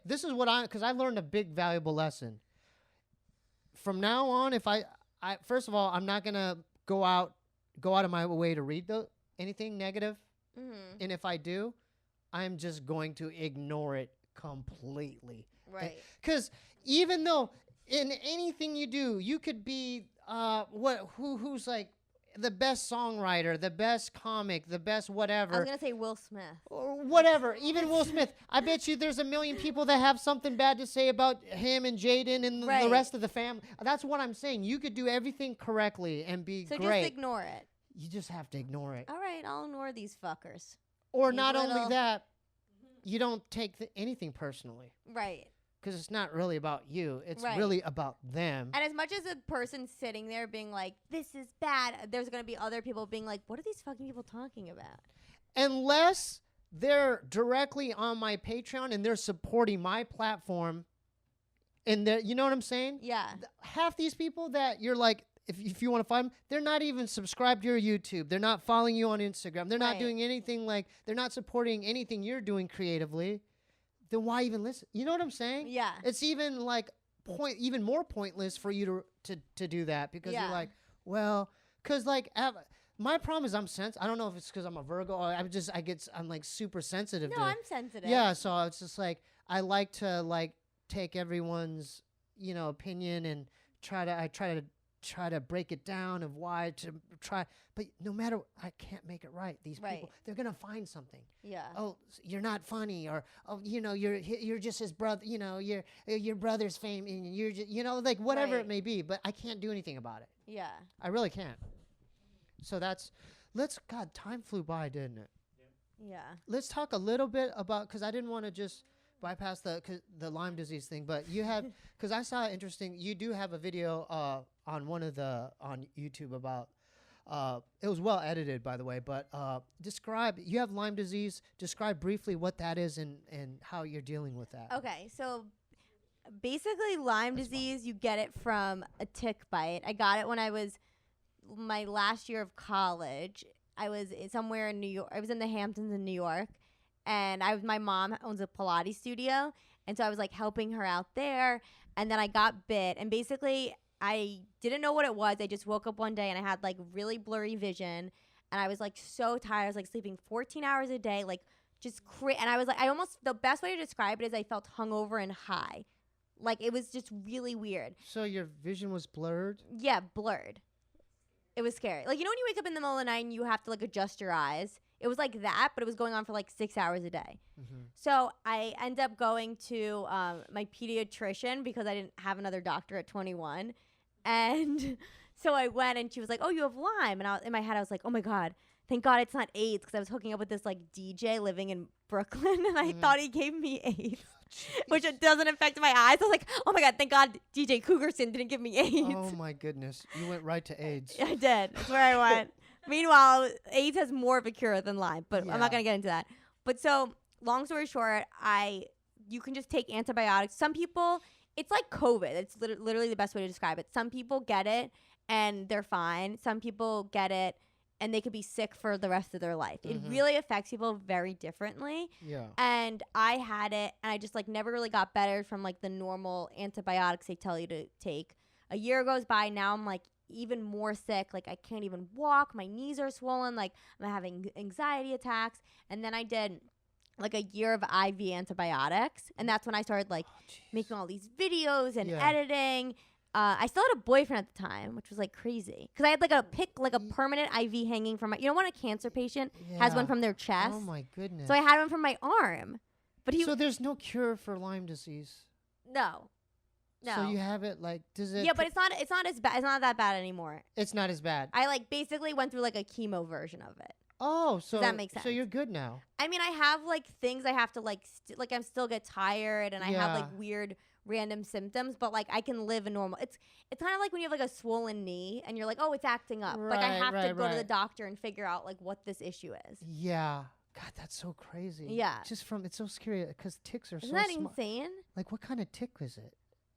S1: this is what because I learned a big valuable lesson. From now on, if I first of all, I'm not gonna go out of my way to read anything negative, and if I do, I'm just going to ignore it completely.
S2: Right.
S1: Because even though in anything you do, you could be who's like the best songwriter, the best comic, the best whatever.
S2: I was gonna say Will Smith.
S1: Or whatever, even Will Smith. I bet you there's a million people that have something bad to say about him and Jaden and the rest of the family. That's what I'm saying. You could do everything correctly and be great.
S2: So just ignore it.
S1: You just have to ignore it.
S2: All right, I'll ignore these fuckers.
S1: Or not only that, you don't take anything personally.
S2: Right.
S1: Because it's not really about you. It's really about them.
S2: And as much as a person sitting there being like, this is bad, there's going to be other people being like, what are these fucking people talking about?
S1: Unless they're directly on my Patreon and they're supporting my platform. And you know what I'm saying?
S2: Yeah.
S1: Half these people that you're like, if you want to find them, they're not even subscribed to your YouTube. They're not following you on Instagram. They're not doing anything they're not supporting anything you're doing creatively. Then why even listen? You know what I'm saying?
S2: Yeah.
S1: It's even even more pointless for you to do that because you're like, well, because my problem is I'm sensitive. I don't know if it's because I'm a Virgo or I'm like super sensitive.
S2: No, I'm sensitive.
S1: Yeah, so it's just like I like to take everyone's opinion and I try to break it down of why to try, but no matter, I can't make it right. These people, they're gonna find something.
S2: Yeah.
S1: Oh, you're not funny, or you're just his brother. Your brother's fame, and you're just, whatever it may be. But I can't do anything about it.
S2: Yeah.
S1: I really can't. So God, time flew by, didn't it?
S2: Yeah.
S1: Let's talk a little bit about, because I didn't want to just bypass the Lyme disease thing, but you have, because I saw interesting, you do have a video on YouTube about, it was well edited, by the way, but you have Lyme disease. Describe briefly what that is and how you're dealing with that.
S2: Okay, so basically Lyme disease, you get it from a tick bite. I got it when I was my last year of college. I was somewhere in New York. I was in the Hamptons in New York, and my mom owns a Pilates studio, and so I was helping her out there, and then I got bit, and basically I didn't know what it was. I just woke up one day and I had really blurry vision, and I was so tired. I was sleeping 14 hours a day, and I was the best way to describe it is I felt hungover and high. It was just really weird.
S1: So your vision was blurred?
S2: Yeah, blurred. It was scary. When you wake up in the middle of the night and you have to adjust your eyes. It was like that, but it was going on for 6 hours a day. Mm-hmm. So I ended up going to my pediatrician because I didn't have another doctor at 21. And so I went and she was like, oh, you have Lyme. And in my head, I was like, oh my God, thank God it's not AIDS, because I was hooking up with this DJ living in Brooklyn, and I thought he gave me AIDS. Which it doesn't affect my eyes. I was like, oh my God, thank God DJ Cougarson didn't give me AIDS.
S1: Oh my goodness. You went right to AIDS.
S2: I did. That's where I went. Meanwhile, AIDS has more of a cure than Lyme, but I'm not going to get into that. But so, long story short, you can just take antibiotics. Some people, it's like COVID. It's literally the best way to describe it. Some people get it and they're fine. Some people get it and they could be sick for the rest of their life. Mm-hmm. It really affects people very differently.
S1: Yeah.
S2: And I had it, and I just never really got better from the normal antibiotics they tell you to take. A year goes by, now I'm even more sick. I can't even walk. My knees are swollen. I'm having anxiety attacks. And then I did a year of IV antibiotics, and that's when I started making all these videos and editing. I still had a boyfriend at the time, which was crazy, because I had a permanent IV hanging from my. You know when a cancer patient has one from their chest?
S1: Oh my goodness!
S2: So I had one from my arm, but
S1: So there's no cure for Lyme disease.
S2: No.
S1: So you have it does it?
S2: Yeah, but it's not as bad. It's not that bad anymore.
S1: It's not as bad.
S2: I basically went through a chemo version of it.
S1: Oh, so
S2: does that make sense?
S1: So you're good now.
S2: I mean, I have things I have to I still get tired, and I have weird random symptoms, but I can live a normal. It's kind of like when you have a swollen knee and you're oh, it's acting up.
S1: Right,
S2: I have to go to the doctor and figure out what this issue is.
S1: Yeah. God, that's so crazy.
S2: Yeah.
S1: It's so scary because ticks are
S2: Isn't
S1: so
S2: that
S1: smart.
S2: insane?
S1: What kind of tick was it?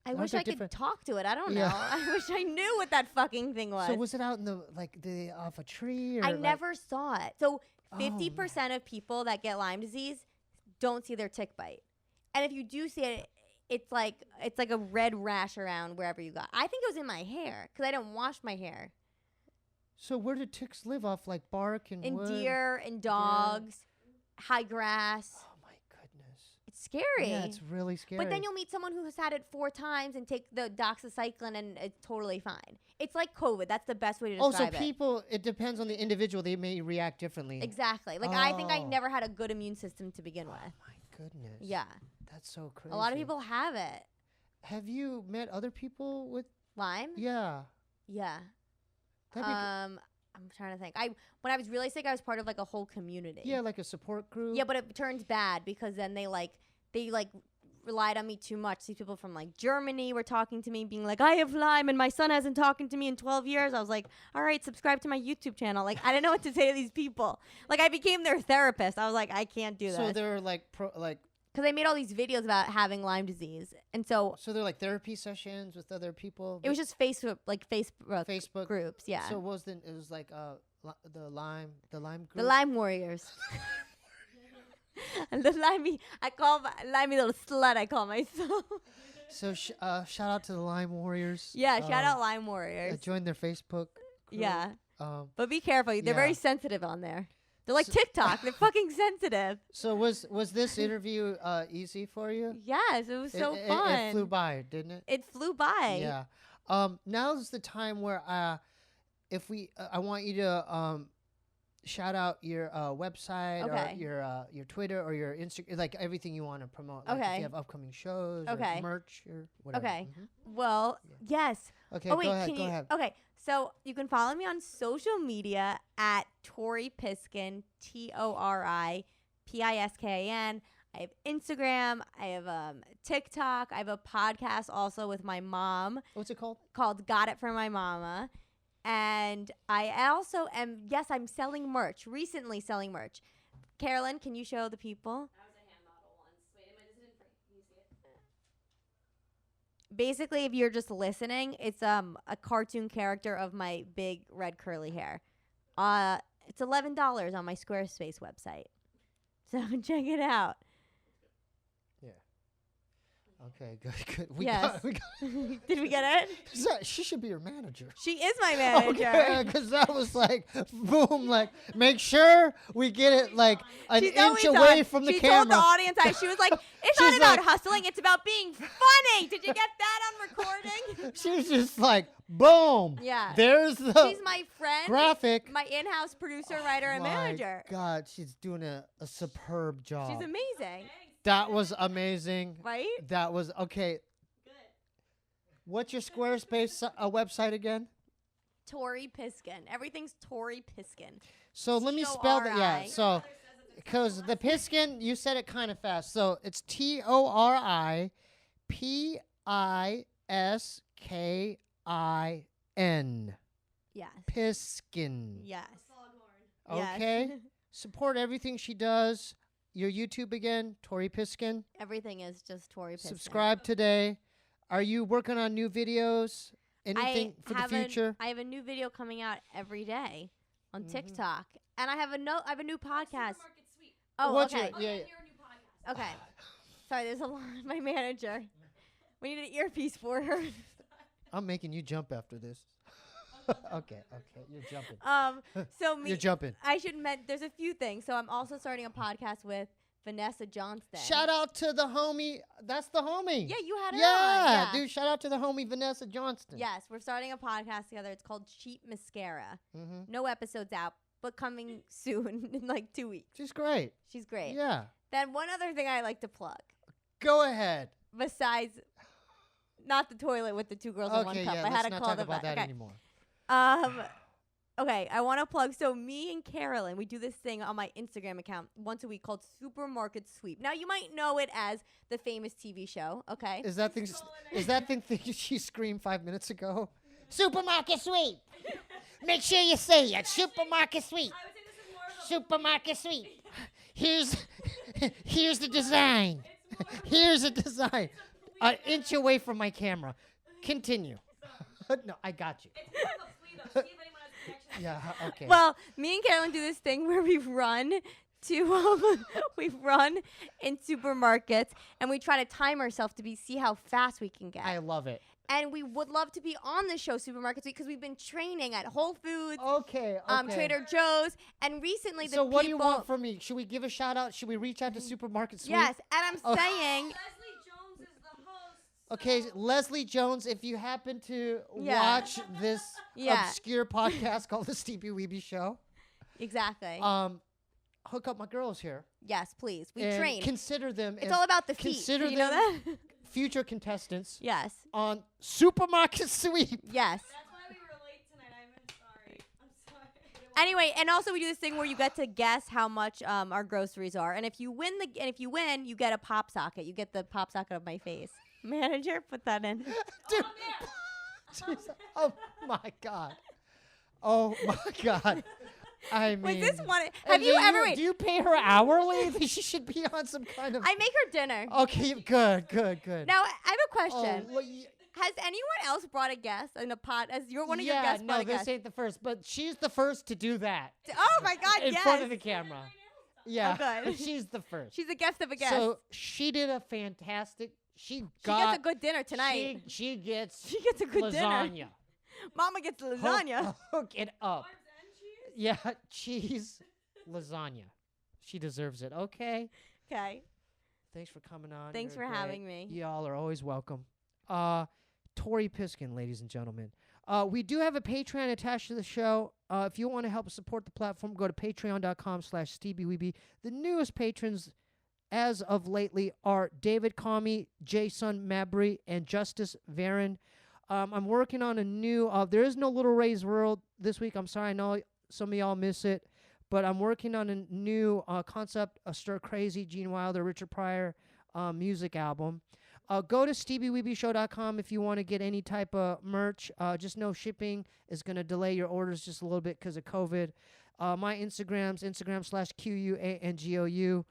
S2: I wish I could talk to it. I don't know. I wish I knew what that fucking thing was.
S1: So was it out in the off a tree? Or
S2: I never saw it. So 50% of people that get Lyme disease don't see their tick bite. And if you do see it, it's like a red rash around wherever you got. I think it was in my hair because I didn't wash my hair.
S1: So where do ticks live off? Bark and wood?
S2: Deer and dogs, high grass.
S1: Oh my goodness.
S2: It's scary.
S1: Yeah, it's really scary.
S2: But then you'll meet someone who has had it 4 times and take the doxycycline and it's totally fine. It's like COVID. That's the best way to describe it.
S1: It depends on the individual. They may react differently.
S2: Exactly. I think I never had a good immune system to begin with.
S1: Oh my goodness.
S2: Yeah.
S1: That's so crazy.
S2: A lot of people have it.
S1: Have you met other people with
S2: Lyme?
S1: Yeah.
S2: Yeah. I'm trying to think. When I was really sick, I was part of a whole community.
S1: Yeah, a support group.
S2: Yeah, but it turns bad because then they relied on me too much. These people from Germany were talking to me, being I have Lyme and my son hasn't talked to me in 12 years. I was all right, subscribe to my YouTube channel. I didn't know what to say to these people. I became their therapist. I was I can't do that.
S1: So they're
S2: because I made all these videos about having Lyme disease, and so
S1: they're like therapy sessions with other people.
S2: it was just Facebook,
S1: Facebook
S2: groups. Yeah.
S1: So it was like the Lyme group.
S2: The Lyme Warriors. The Limey, Limey little slut, I call myself.
S1: So shout out to the Lyme Warriors.
S2: Yeah, shout out Lyme Warriors.
S1: Join their Facebook group.
S2: Yeah. But be careful. They're very sensitive on there. They're like TikTok. They're fucking sensitive.
S1: So was this interview easy for you?
S2: Yes, it was so fun.
S1: It flew by, didn't it?
S2: It flew by.
S1: Yeah. Now's the time where I want you to shout out your website or your Twitter or your Instagram, like everything you want to promote. Like if you have upcoming shows or merch or whatever.
S2: Okay. Well, yes.
S1: Okay,
S2: go ahead.
S1: Okay,
S2: so you can follow me on social media at Tori Piskin, ToriPiskin. I have Instagram. I have TikTok. I have a podcast also with my mom.
S1: What's it called?
S2: Called Got It For My Mama. And I also am, I'm selling merch. Recently selling merch. Carolyn, can you show the people?
S3: I was a hand model once. Wait, is it in frame? Can you see it?
S2: Basically, if you're just listening, it's a cartoon character of my big red curly hair. It's $11 on my Squarespace website. So check it out.
S1: Okay, good.
S2: Yes. Did we get it?
S1: She should be your manager.
S2: She is my manager.
S1: Okay, because that was like, boom, like, make sure we get it like an inch away from the camera.
S2: She told the audience, she was like, it's not about hustling, it's about being funny. Did you get that on recording?
S1: She was just like, boom.
S2: Yeah.
S1: There's the
S2: She's my friend.
S1: Graphic.
S2: My in-house producer, writer, and manager.
S1: My God, she's doing a superb job.
S2: She's amazing.
S1: That was amazing.
S2: Right?
S1: That was, okay.
S3: Good.
S1: What's your Squarespace website again?
S2: Tori Piskin. Everything's Tori Piskin.
S1: So let me spell that. Yeah, so, because the Piskin, you said it kind of fast. So it's ToriPiskin.
S2: Yes.
S1: Piskin.
S2: Yes.
S1: Okay.
S2: Yes.
S1: Support everything she does. Your YouTube again, Tori Piskin.
S2: Everything is just Tori Piskin.
S1: Subscribe today. Are you working on new videos? Anything for the future?
S2: I have a new video coming out every day on TikTok, and I have a new podcast. Oh, okay. Okay. Sorry, there's a lot. My manager. We need an earpiece for her.
S1: I'm making you jump after this. Okay, you're jumping.
S2: So
S1: you're jumping.
S2: I should there's a few things. So I'm also starting a podcast with Vanessa Johnston.
S1: Shout out to the homie. That's the homie.
S2: Yeah, you had her on.
S1: Yeah, dude. Shout out to the homie Vanessa Johnston.
S2: Yes, we're starting a podcast together. It's called Cheap Mascara. No episodes out, but coming soon in like 2 weeks.
S1: She's great.
S2: She's great.
S1: Yeah.
S2: Then one other thing I like to plug.
S1: Go ahead.
S2: Besides, not the toilet with the two girls in one cup.
S1: Yeah,
S2: I had to
S1: not
S2: call
S1: talk about that anymore.
S2: Okay, I want to plug. So me and Carolyn, we do this thing on my Instagram account once a week called Supermarket Sweep. Now you might know it as the famous TV show. Okay.
S1: Is that thing she screamed 5 minutes ago? Supermarket Sweep. Make sure you say it. Supermarket Sweep.
S3: I would say this is more of a
S1: Supermarket Sweep. Here's the design. Here's a design. An inch away from my camera. Continue. No, I got you.
S3: It's more of a plea, though. See if anyone has a connection.
S1: Yeah, okay.
S2: Well, me and Carolyn do this thing where we run in supermarkets and we try to time ourselves to see how fast we can get.
S1: I love it.
S2: And we would love to be on the show Supermarkets Week because we've been training at Whole Foods,
S1: Okay.
S2: Trader Joe's, and recently
S1: So what do you want from me? Should we give a shout out? Should we reach out to Supermarket Sweep?
S2: Yes, and I'm saying.
S3: Leslie Jones is the host.
S1: Okay, Leslie Jones, if you happen to watch this obscure podcast called the Steebee Weebee Show.
S2: Exactly.
S1: Hook up my girls here.
S2: Yes, please. We
S1: and
S2: train.
S1: Consider them.
S2: It's all about the feet.
S1: Consider
S2: you know that?
S1: Future contestants.
S2: Yes.
S1: On Supermarket Sweep.
S2: Yes.
S3: That's why we were late tonight. I'm sorry. I'm sorry.
S2: Anyway, and also we do this thing where you get to guess how much our groceries are, and if you win, you get a pop socket. You get the pop socket of my face. Manager, put that in.
S1: Dude. Oh my God. Oh my God. I mean,
S2: was this one? Have you ever?
S1: Do you pay her hourly? She should be on some kind of.
S2: I make her dinner.
S1: Okay, good.
S2: Now I have a question.
S1: Oh, well,
S2: has anyone else brought a guest in a pot? As you're one of your guests brought a guest?
S1: No, this ain't the first, but she's the first to do that.
S2: Oh my God!
S1: In front of the camera. Yeah,
S2: good.
S1: She's the first.
S2: She's a guest of a guest.
S1: So she did a fantastic. She
S2: gets a good dinner tonight.
S1: She gets
S2: a good
S1: lasagna.
S2: dinner. Mama gets lasagna.
S1: Hook it up. Yeah, cheese lasagna. She deserves it. Okay.
S2: Okay.
S1: Thanks for coming on.
S2: Thanks for having me.
S1: Y'all are always welcome. Tori Piskin, ladies and gentlemen. We do have a Patreon attached to the show. If you want to help support the platform, go to patreon.com/Steebee Weebee. The newest patrons as of lately are David Comey, Jason Mabry, and Justice Varon. I'm working on a new, there is no Little Ray's World this week. I'm sorry, I know some of y'all miss it, but I'm working on a new concept, a Stir Crazy, Gene Wilder, Richard Pryor music album. Go to SteebeeWeebeeShow.com if you want to get any type of merch. Just know shipping is going to delay your orders just a little bit because of COVID. My Instagram /QUANGOU.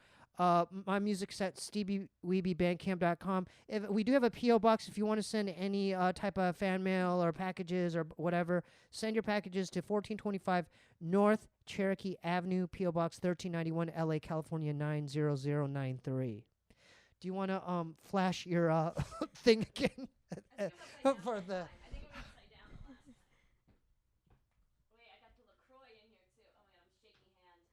S1: My music's at SteebieWeebeeBandcamp.com. We do have a P.O. box if you want to send any type of fan mail or packages or whatever. Send your packages to 1425 North Cherokee Avenue, P.O. Box 1391, LA, California 90093. Do you want to flash your thing again for the?
S3: I think it was upside down the last time. Wait, I got the LaCroix in here too. Oh my God, I'm shaking hands.